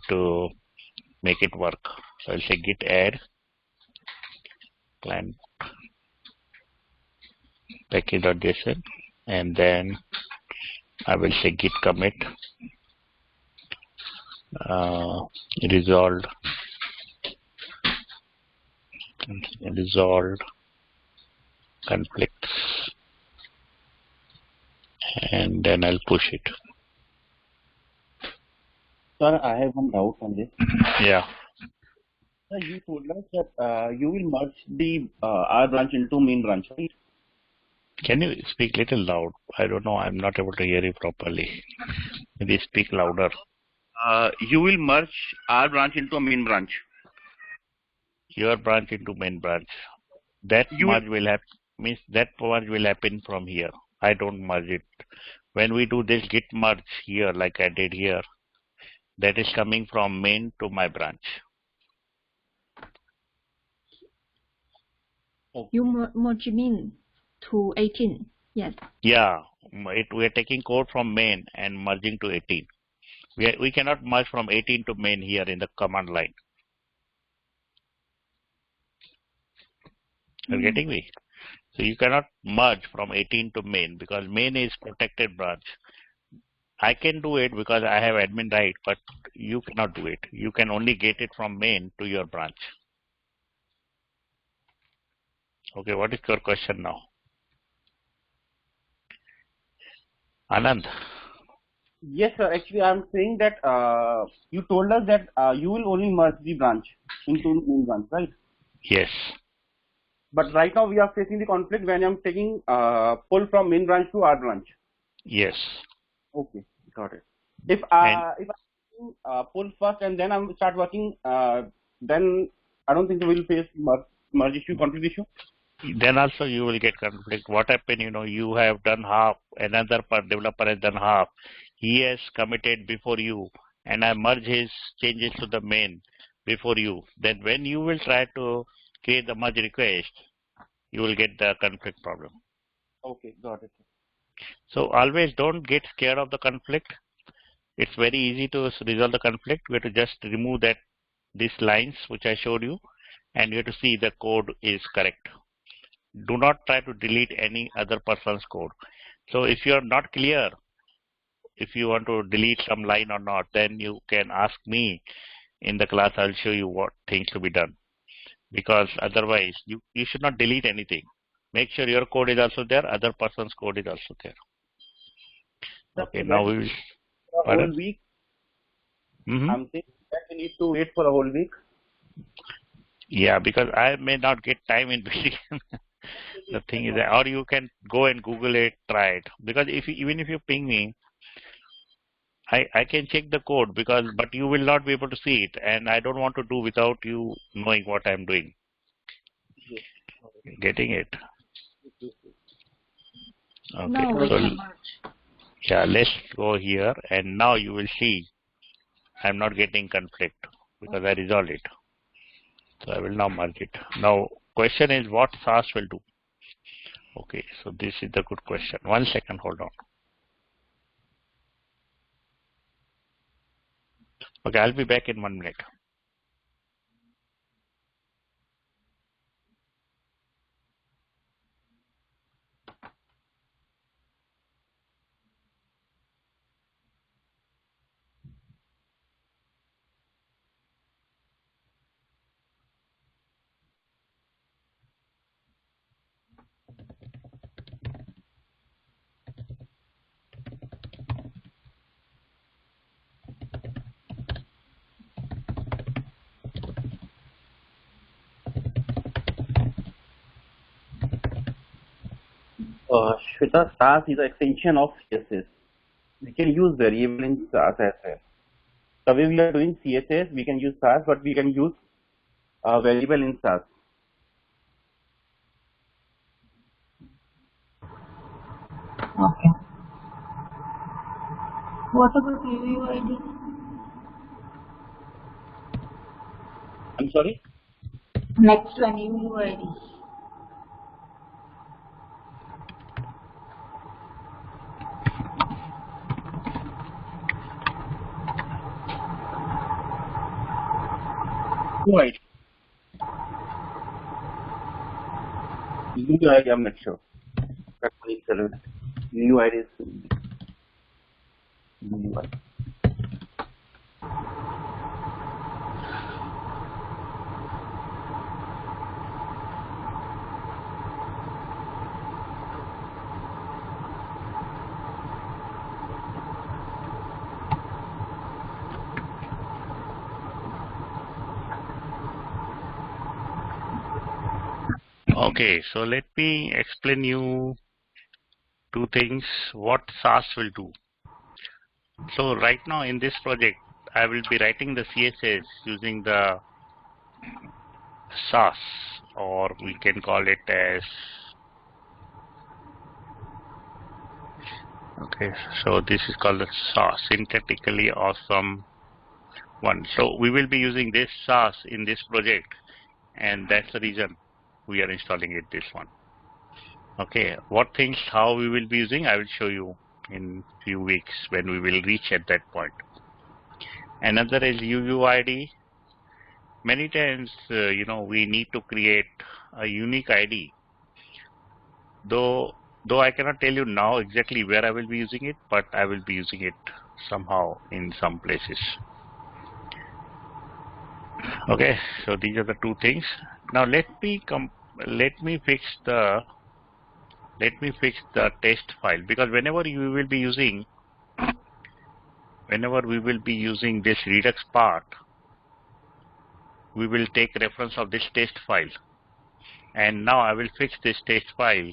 to make it work. So I'll say git add client package.json and then I will say git commit resolved conflicts and then I'll push it. Sir, I have one doubt on this. Yeah. Sir, you told us that you will merge the R branch into main branch, right? Can you speak little loud? I don't know. I'm not able to hear you properly. Maybe speak louder. You will merge R branch into a main branch. Your branch into main branch. That merge will happen. Means that merge will happen from here. I don't merge it. When we do this git merge here, like I did here, that is coming from main to my branch. You merge main to 18. Yes. Yeah, we are taking code from main and merging to 18. We cannot merge from 18 to main here in the command line. You're getting me? So you cannot merge from 18 to main because main is protected branch. I can do it because I have admin right, but you cannot do it. You can only get it from main to your branch. Okay, what is your question now? Anand? Yes, sir. Actually, I'm saying that you told us that you will only merge the branch into main branch, right? Yes. But right now we are facing the conflict when I'm taking pull from main branch to our branch. Yes. Okay, got it. If And if I pull first and then I'm start working, then I don't think we'll face merge issue, conflict issue. then also you will get conflict. What happened, you have done half, another developer has done half. He has committed before you, and I merge his changes to the main before you. Then when you will try to create the merge request, you will get the conflict problem. Okay, got it. So always don't get scared of the conflict. It's very easy to resolve the conflict. We have to just remove these lines which I showed you, and you have to see the code is correct. Do not try to delete any other person's code. So if you are not clear, if you want to delete some line or not, then you can ask me in the class. I'll show you what things to be done. Because otherwise, you should not delete anything. Make sure your code is also there, other person's code is also there. Okay, now we will. A whole week. Mm-hmm. I'm saying that we need to wait for a whole week. Yeah, because I may not get time in between. The thing is that, or you can go and Google it, try it. Because even if you ping me, I can check the code but you will not be able to see it, and I don't want to do without you knowing what I'm doing. Yes. Getting it? Okay. Now we can merge. Yeah, let's go here, and now you will see I'm not getting conflict because I resolved it. So I will now merge it. Now question is what SAS will do. Okay, so this is the good question. 1 second, hold on. Okay, I'll be back in 1 minute. Shweta, SAS is an extension of CSS. We can use variable in SAS as well. The way we are doing CSS, we can use SAS, but we can use variable in SAS. Okay. What about UUID? I'm sorry? Next one, UUID. UUID. UUID, I'm not sure. UUID is UUID. Okay, so let me explain you two things what SAS will do. So right now in this project, I will be writing the CSS using the SAS, or we can call it as, okay, so this is called the SAS, synthetically awesome one. So we will be using this SAS in this project, and that's the reason we are installing it, this one. Okay, what things, how we will be using, I will show you in few weeks when we will reach at that point. Another is UUID. Many times, we need to create a unique ID. Though I cannot tell you now exactly where I will be using it, but I will be using it somehow in some places. Okay, so these are the two things. Now let me fix the test file, because whenever you will be using whenever we will be using this Redux part, we will take reference of this test file. And now I will fix this test file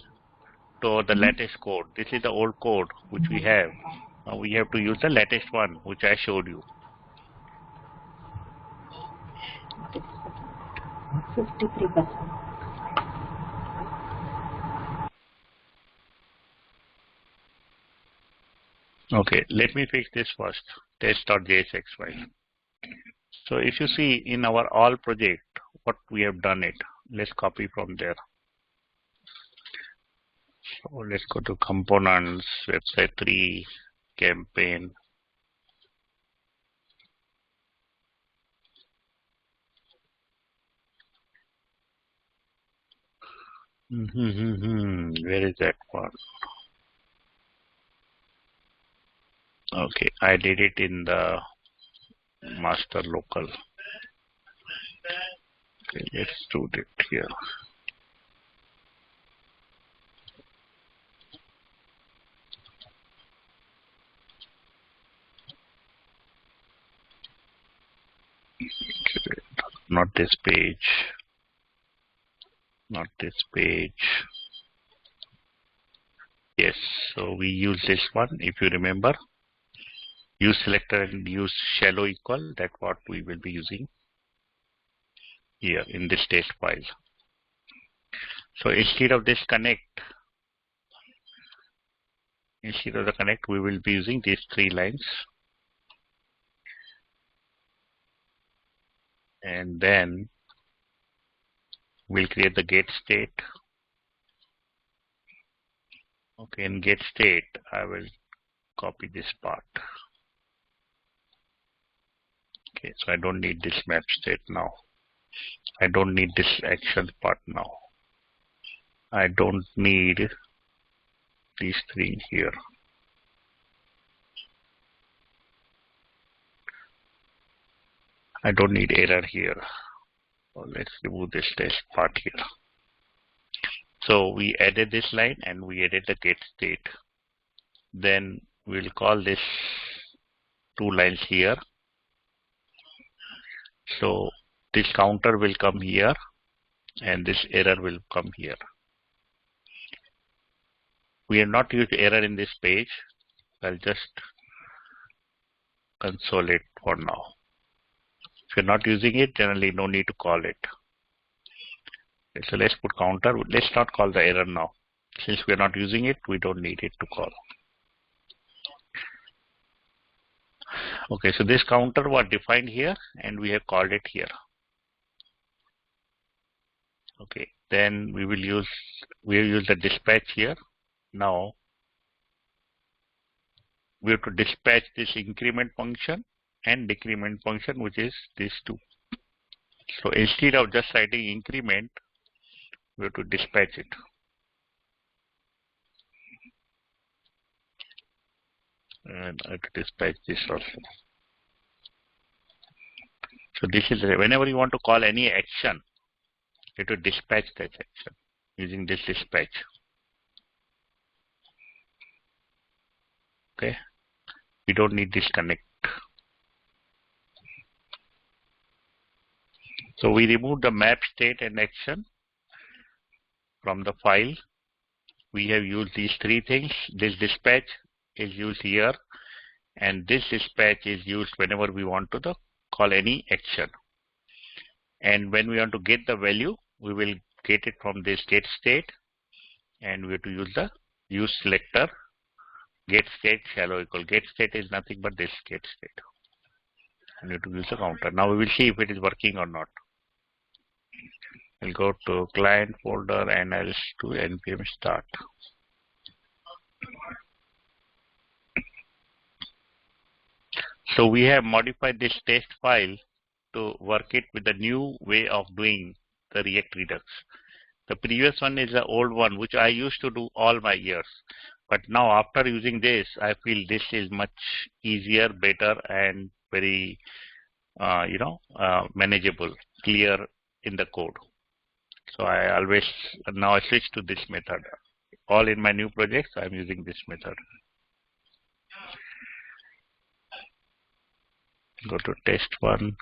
to the latest code. This is the old code which we have. Now we have to use the latest one which I showed you. 53%. Okay, let me fix this first. Test.jsx file. So if you see in our all project, what we have done it. Let's copy from there. So let's go to components, website 3, campaign. Where is that one? Okay, I did it in the master local. Okay, let's do it here. Okay, not this page. Not this page. Yes, so we use this one if you remember. Use selector and use shallow equal. That's what we will be using here in this test file. So instead of this connect, we will be using these 3 lines. And then we'll create the get state. Okay, in get state, I will copy this part. Okay, so I don't need this map state now. I don't need this action part now. I don't need these 3 here. I don't need error here. So let's remove this test part here. So we added this line and we added the get state. Then we'll call this 2 lines here. So this counter will come here and this error will come here. We have not used error in this page. I'll just console it for now. If you're not using it, generally no need to call it. Okay, so let's put counter. Let's not call the error now. Since we are not using it, we don't need it to call. Okay, so this counter was defined here and we have called it here. Okay, then we will use the dispatch here. Now we have to dispatch this increment function and decrement function, which is these 2. So instead of just writing increment, we have to dispatch it. And I have to dispatch this also. So this is whenever you want to call any action, you have to dispatch that action using this dispatch. Okay, we don't need this connect. So we remove the map state and action from the file. We have used these 3 things. This dispatch is used here, and this dispatch is used whenever we want to call any action. And when we want to get the value, we will get it from this get state, and we have to use the use selector get state shallow equal. Get state is nothing but this get state. And you have to use the counter. Now we will see if it is working or not. I'll go to client folder and I'll do npm start. So we have modified this test file to work it with the new way of doing the React Redux. The previous one is the old one, which I used to do all my years. But now after using this, I feel this is much easier, better, and very, manageable, clear in the code. So I always, now I switch to this method. All in my new projects, I'm using this method. Go to test one.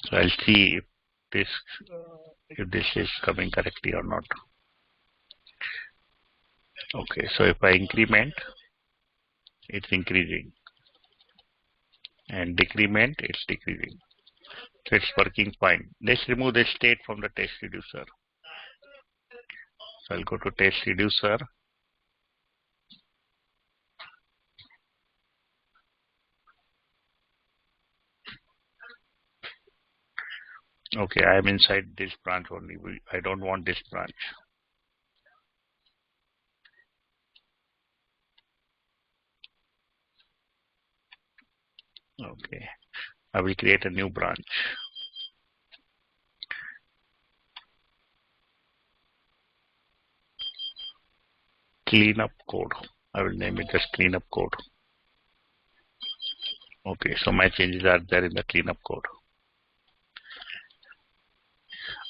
So I'll see if this is coming correctly or not. Okay, so if I increment, it's increasing, and decrement, it's decreasing. So it's working fine. Let's remove the state from the test reducer. So I'll go to test reducer. Okay, I am inside this branch only. I don't want this branch. Okay, I will create a new branch. Cleanup code. I will name it just cleanup code. Okay, so my changes are there in the cleanup code.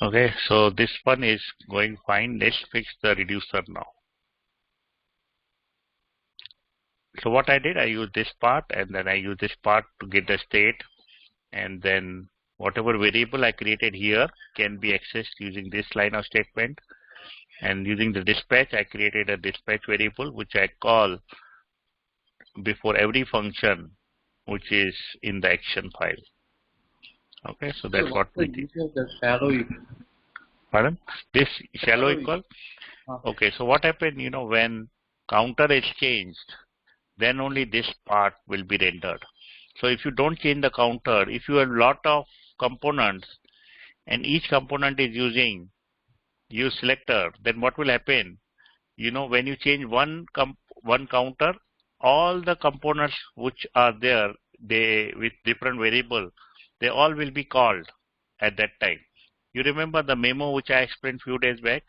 Okay, so this one is going fine. Let's fix the reducer now. So what I did, I used this part and then I used this part to get the state, and then whatever variable I created here can be accessed using this line of statement. And using the dispatch, I created a dispatch variable which I call before every function which is in the action file. Okay, so that's what we did. The shallow equal. Pardon? This shallow equal? Okay, so what happened, when counter is changed, then only this part will be rendered. So if you don't change the counter, if you have a lot of components and each component is using use selector, then what will happen? When you change one counter, all the components which are there, they with different variable, they all will be called at that time. You remember the memo which I explained few days back?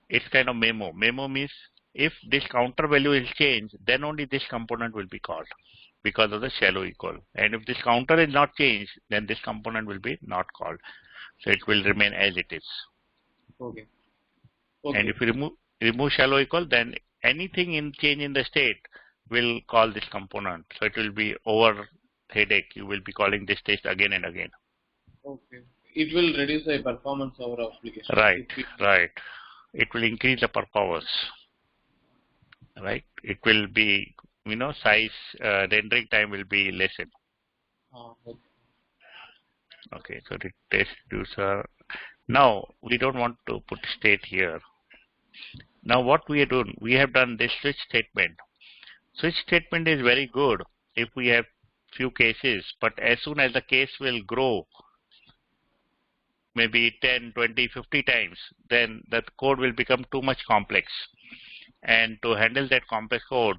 It's kind of memo. Memo means if this counter value is changed, then only this component will be called because of the shallow equal. And if this counter is not changed, then this component will be not called. So it will remain as it is. Okay. And if you remove shallow equal, then anything in change in the state will call this component. So it will be over headache. You will be calling this test again and again. Okay. It will reduce the performance of our application. Right, right. It will increase the performance. Right. It will be, size rendering time will be lessened. Okay. Okay, so the test reducer. Now we don't want to put state here. Now what we are doing, we have done this switch statement. Switch statement is very good if we have few cases, but as soon as the case will grow, maybe 10, 20, 50 times, then that code will become too much complex. And to handle that complex code,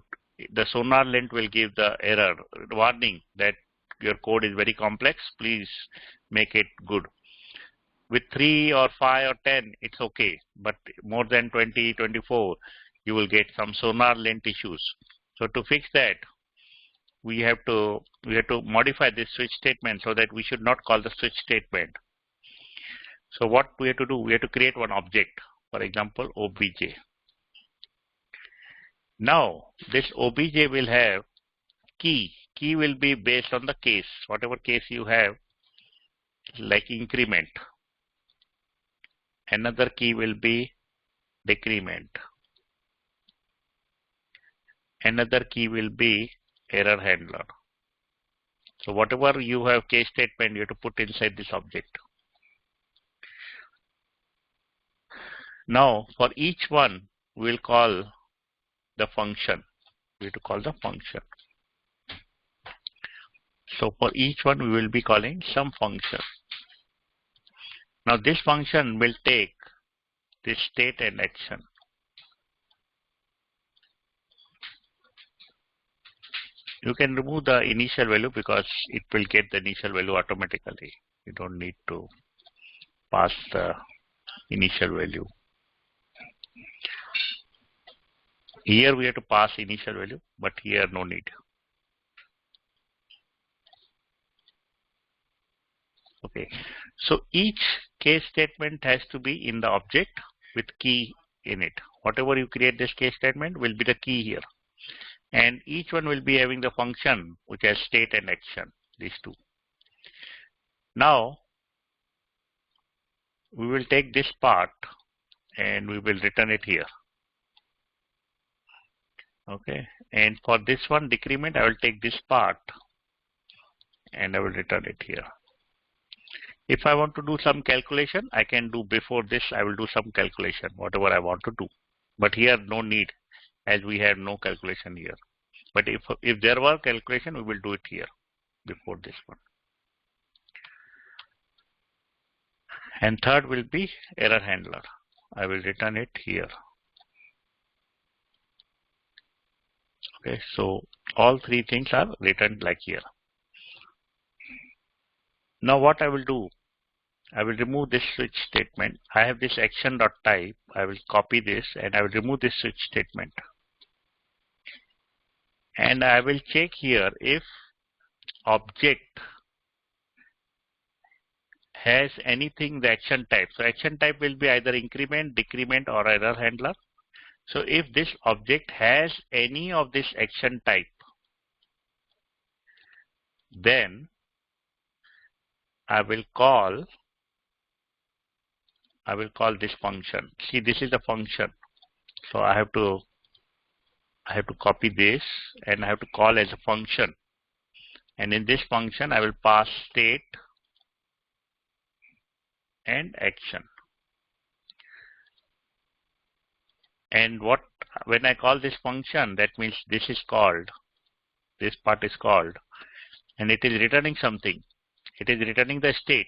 the SonarLint will give the error warning that your code is very complex. Please make it good. With 3 or 5 or 10, it's okay. But more than 20, 24, you will get some SonarLint issues. So to fix that, we have to modify this switch statement so that we should not call the switch statement. So what we have to do, we have to create one object, for example, obj. Now, this obj will have key. Key will be based on the case, whatever case you have, like increment. Another key will be decrement. Another key will be error handler. So whatever you have case statement, you have to put inside this object. Now, for each one, we will call the function. We have to call the function. So for each one, we will be calling some function. Now this function will take this state and action. You can remove the initial value because it will get the initial value automatically. You don't need to pass the initial value. Here we have to pass initial value, but here no need. Okay, so each case statement has to be in the object with key in it. Whatever you create this case statement will be the key here. And each one will be having the function which has state and action, these two. Now, we will take this part and we will return it here. Okay, and for this one decrement, I will take this part and I will return it here. If I want to do some calculation, I can do before this, I will do some calculation, whatever I want to do. But here, no need, as we have no calculation here. But if there were calculation, we will do it here before this one. And third will be error handler. I will return it here. Okay, so all three things are written like here. Now what I will do, I will remove this switch statement. I have this action.type. I will copy this and I will remove this switch statement. And I will check here if object has anything the action type. So action type will be either increment, decrement or error handler. So if this object has any of this action type, then I will call this function. See, this is a function. So I have to copy this and I have to call as a function. And in this function, I will pass state and action. And when I call this function, that means this is called, this part is called, and it is returning something. It is returning the state.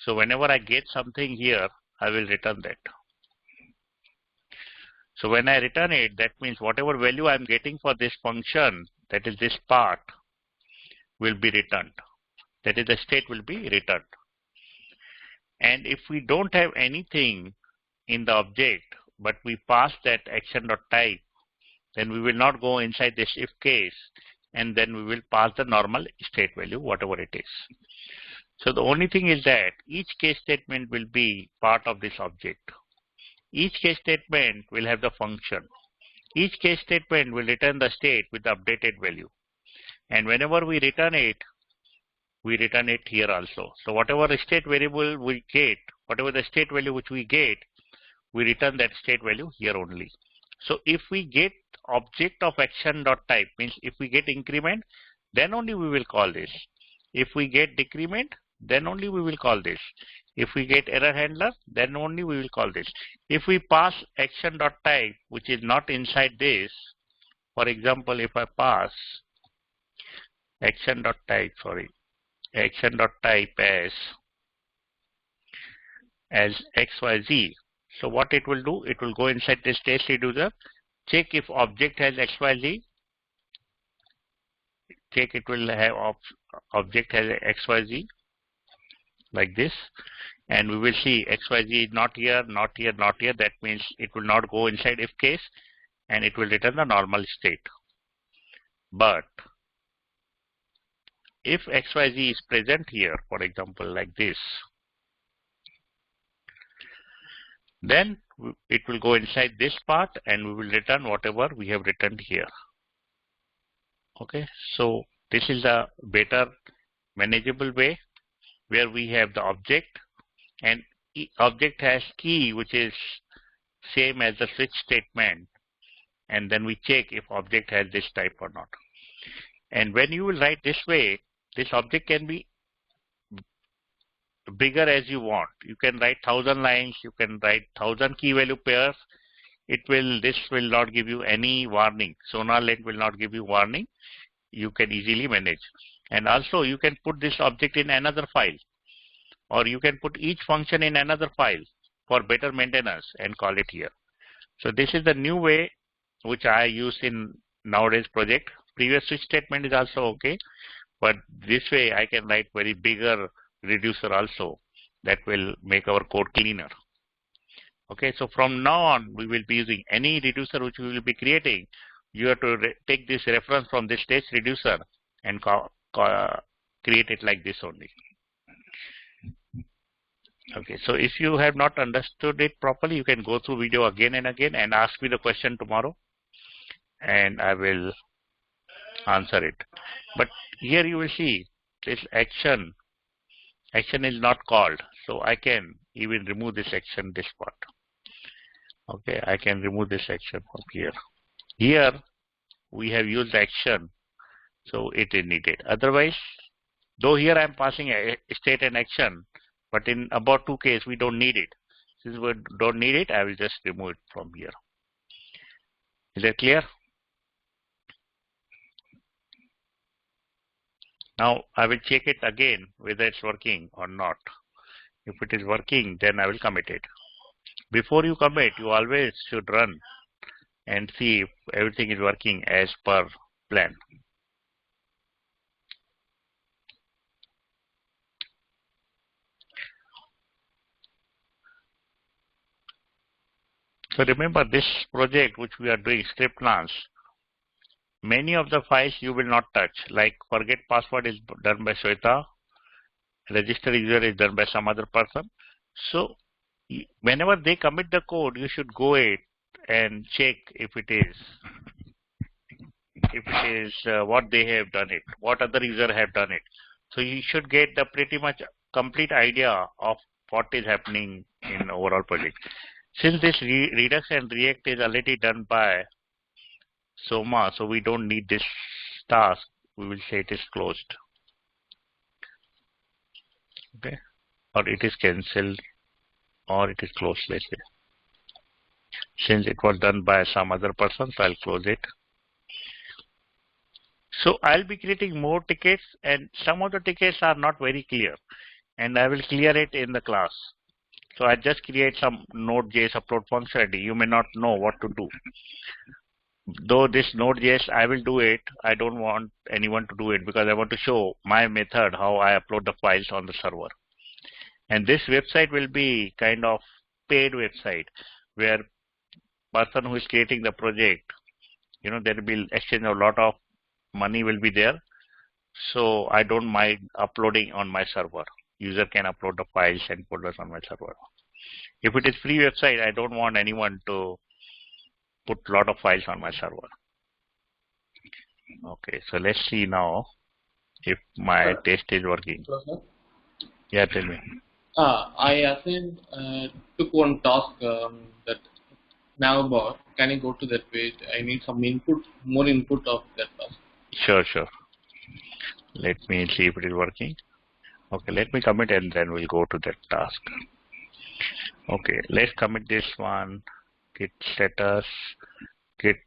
So whenever I get something here, I will return that. So when I return it, that means whatever value I am getting for this function, that is this part, will be returned. That is, the state will be returned. And if we don't have anything in the object, but we pass that action.type, then we will not go inside this if case, and then we will pass the normal state value, whatever it is. So the only thing is that each case statement will be part of this object. Each case statement will have the function. Each case statement will return the state with the updated value. And whenever we return it here also. So whatever state variable we get, whatever the state value which we get, we return that state value here only. So if we get object of action.type, means if we get increment, then only we will call this. If we get decrement, then only we will call this. If we get error handler, then only we will call this. If we pass action.type, which is not inside this, for example, if I pass action.type as XYZ, so what it will do, it will go inside this test reducer, check if object has XYZ, check it will have object has XYZ like this, and we will see XYZ is not here, not here, not here. That means it will not go inside if case, and it will return the normal state. But if XYZ is present here, for example, like this, then it will go inside this part and we will return whatever we have written here. Okay, so this is a better manageable way where we have the object, and object has key which is same as the switch statement, and then we check if object has this type or not. And when you will write this way, this object can be bigger as you want. You can write 1000 lines, you can write 1000 key value pairs. This will not give you any warning. Sonar length will not give you warning. You can easily manage. And also you can put this object in another file, or you can put each function in another file for better maintenance and call it here. So this is the new way which I use in nowadays project. Previous switch statement is also okay, but this way I can write very bigger reducer also that will make our code cleaner. Okay, so from now on we will be using any reducer which we will be creating. You have to take this reference from this test reducer and create it like this only. Okay, so if you have not understood it properly, you can go through video again and again and ask me the question tomorrow. and I will answer it. But here you will see this action is not called, so I can even remove this action, this part. Okay, I can remove this action from here. Here we have used action, so it is needed. Otherwise, though here I am passing a state and action, but in about 2 cases we don't need it. Since we don't need it, I will just remove it from here. Is that clear? Now I will check it again whether it's working or not. If it is working, then I will commit it. Before you commit, you always should run and see if everything is working as per plan. So remember, this project which we are doing, script plans, many of the files you will not touch, like forget password is done by Shweta, register user is done by some other person. So whenever they commit the code, you should go it and check if it is what they have done it, what other user have done it. So you should get the pretty much complete idea of what is happening in overall project. Since this Redux and React is already done by Soma, so we don't need this task. We will say it is closed. Okay, or it is cancelled, or it is closed, let's say. Since it was done by some other person, so I'll close it. So I'll be creating more tickets, and some of the tickets are not very clear, and I will clear it in the class. So I just create some Node.js upload functionality. You may not know what to do. Though this Node.js, I will do it. I don't want anyone to do it because I want to show my method, how I upload the files on the server. And this website will be kind of paid website where person who is creating the project, there will be exchange a lot of money will be there. So I don't mind uploading on my server. User can upload the files and folders on my server. If it is free website, I don't want anyone to put a lot of files on my server. Okay, so let's see now if my test is working. Yeah, tell me. I assigned took one task that navbar. Can you go to that page? I need some input, more input of that task. Sure. Let me see if it is working. Okay, let me commit and then we'll go to that task. Okay, let's commit this one. Git status, git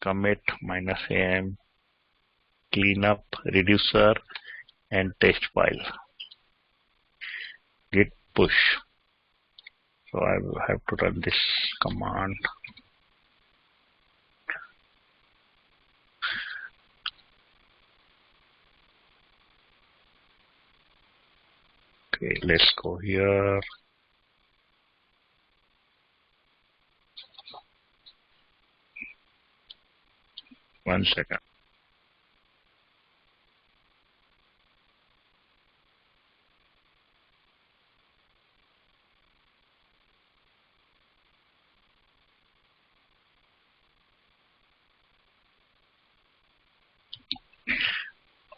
commit -am, cleanup, reducer, and test file. Git push. So I will have to run this command. Okay, let's go here. One second.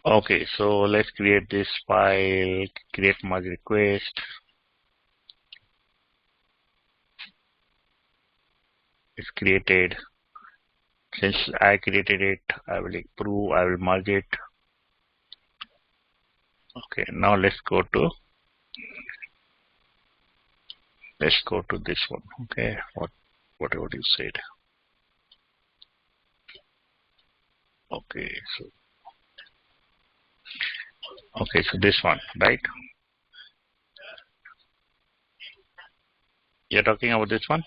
Okay, so let's create this file, create merge request. It's created. Since I created it, I will approve, I will merge it. Okay, now let's go to this one. Okay, whatever you said. Okay, so this one, right? You're talking about this one?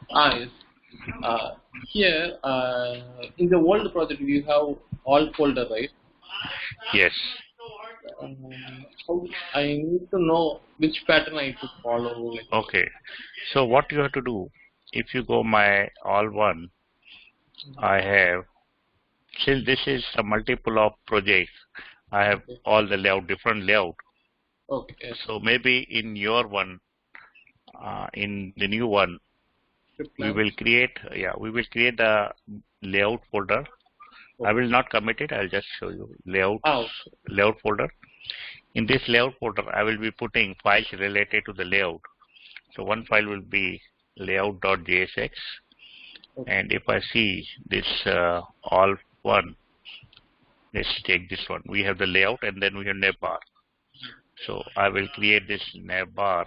Yes. Here, in the old project, we have all folder, right? Yes. I need to know which pattern I should follow. Okay. So what you have to do, if you go my all one, I have, since this is a multiple of projects, I have all the layout, different layout. Okay. So maybe in your one, in the new one, we will create the layout folder. I will not commit it. I'll just show you layout folder. In this layout folder, I will be putting files related to the layout. So one file will be layout.jsx, and if I see this all one, let's take this one. We have the layout, and then we have navbar. So I will create this navbar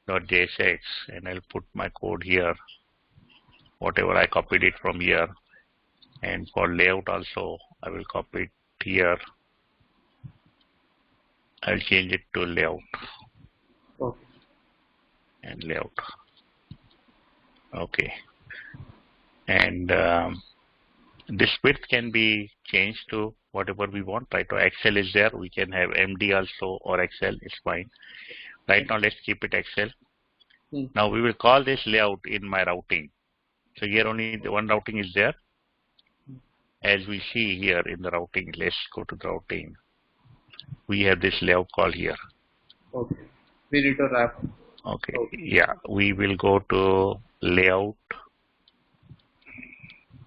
.jsx, and I'll put my code here, whatever I copied it from here. And for layout also, I will copy it here. I'll change it to layout. Okay. And layout. Okay. And this width can be changed to whatever we want. Right now Excel is there. We can have MD also, or Excel is fine. Right now let's keep it Excel. Now we will call this layout in my routing. So here only the one routing is there. As we see here in the routing, let's go to the routing. We have this layout call here. Okay. Visitor wrap. Okay. Yeah, we will go to layout,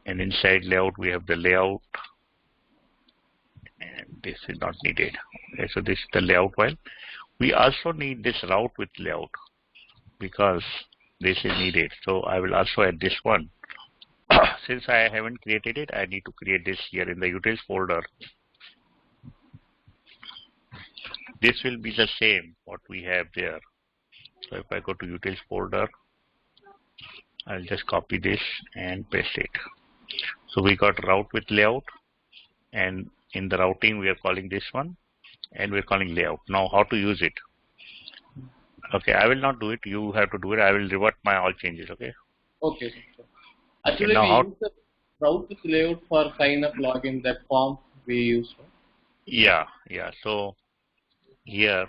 and inside layout we have the layout, and this is not needed. Okay, so this is the layout file. We also need this route with layout because this is needed. So I will also add this one. Since I haven't created it, I need to create this here in the utils folder. This will be the same what we have there. So if I go to utils folder, I'll just copy this and paste it. So we got route with layout, and in the routing we are calling this one, and we're calling layout. Now how to use it? Okay, I will not do it. You have to do it. I will revert my all changes. Okay. Okay. Actually, we use the route with layout for sign up login, that form we use. Yeah. So here,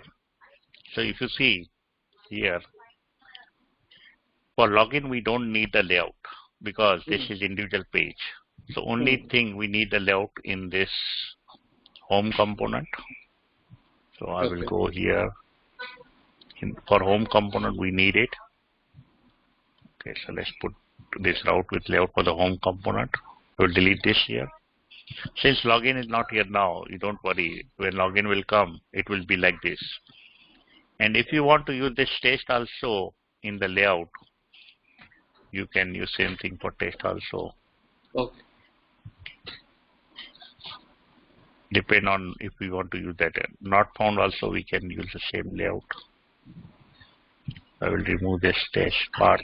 so if you see here, for login we don't need the layout because this is individual page. So only thing we need the layout in this home component. So I will go here. For home component we need it. Okay, so let's put this route with layout for the home component. We'll delete this here. Since login is not here now, you don't worry. When login will come, it will be like this. And if you want to use this test also in the layout, you can use same thing for test also. Okay. Depend on if we want to use that. Not found also we can use the same layout. I will remove this test part.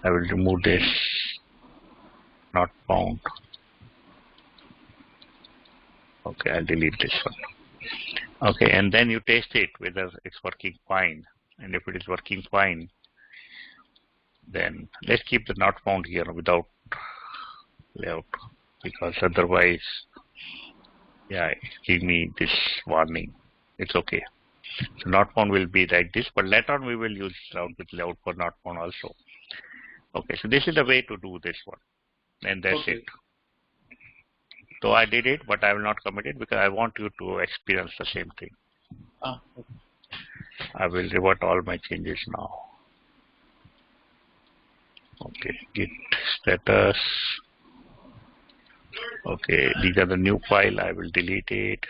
I will remove this not found. Okay, I'll delete this one. Okay, and then you test it whether it's working fine. And if it is working fine, then let's keep the not found here without layout, because otherwise, yeah, give me this warning. It's okay. So not found will be like this, but later on we will use route with layout for not found also. Okay, so this is the way to do this one, and that's it. So I did it, but I will not commit it because I want you to experience the same thing. Okay. I will revert all my changes now. Okay, git status. Okay, these are the new file. I will delete it.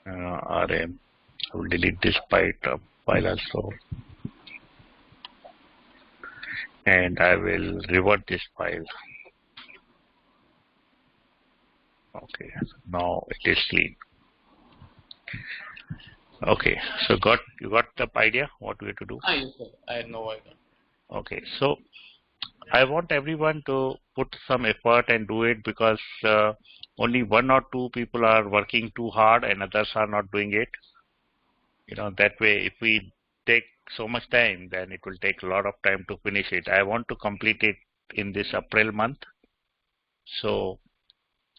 RM. I will delete this file also. And I will revert this file. Okay, now it is clean. Okay, so you got the idea what we have to do? Yes, sir. I know I got. Okay, so I want everyone to put some effort and do it, because only 1 or 2 people are working too hard and others are not doing it. You know, that way if we take so much time, then it will take a lot of time to finish it. I want to complete it in this April month. So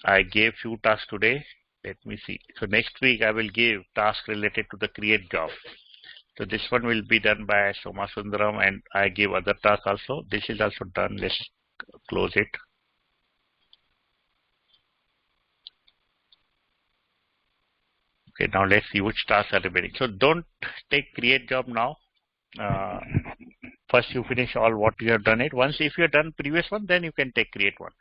I gave few tasks today. Let me see. So next week I will give tasks related to the create job. So this one will be done by Somasundaram, and I give other tasks also. This is also done. Let's close it. Okay, now let's see which tasks are remaining. So don't take create job now. First you finish all what you have done it. Once if you have done previous one, then you can take create one.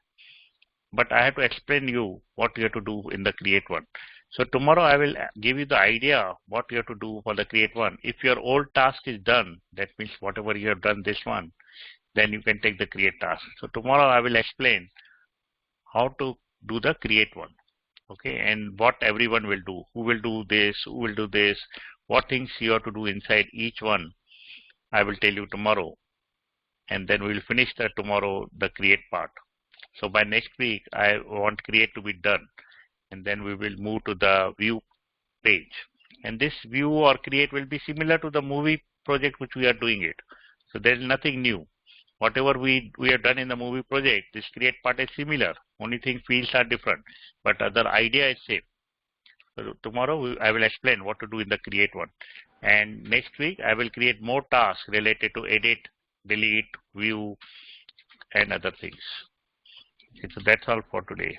But I have to explain you what you have to do in the create one. So tomorrow I will give you the idea what you have to do for the create one. If your old task is done, that means whatever you have done this one, then you can take the create task. So tomorrow I will explain how to do the create one. Okay, and what everyone will do, who will do this, what things you have to do inside each one, I will tell you tomorrow, and then we will finish the tomorrow the create part. So by next week I want create to be done, and then we will move to the view page, and this view or create will be similar to the movie project which we are doing it. So there is nothing new. Whatever we have done in the movie project, this create part is similar. Only thing fields are different, but other idea is same. So tomorrow I will explain what to do in the create one, and next week I will create more tasks related to edit, delete, view, and other things. Okay, so that's all for today.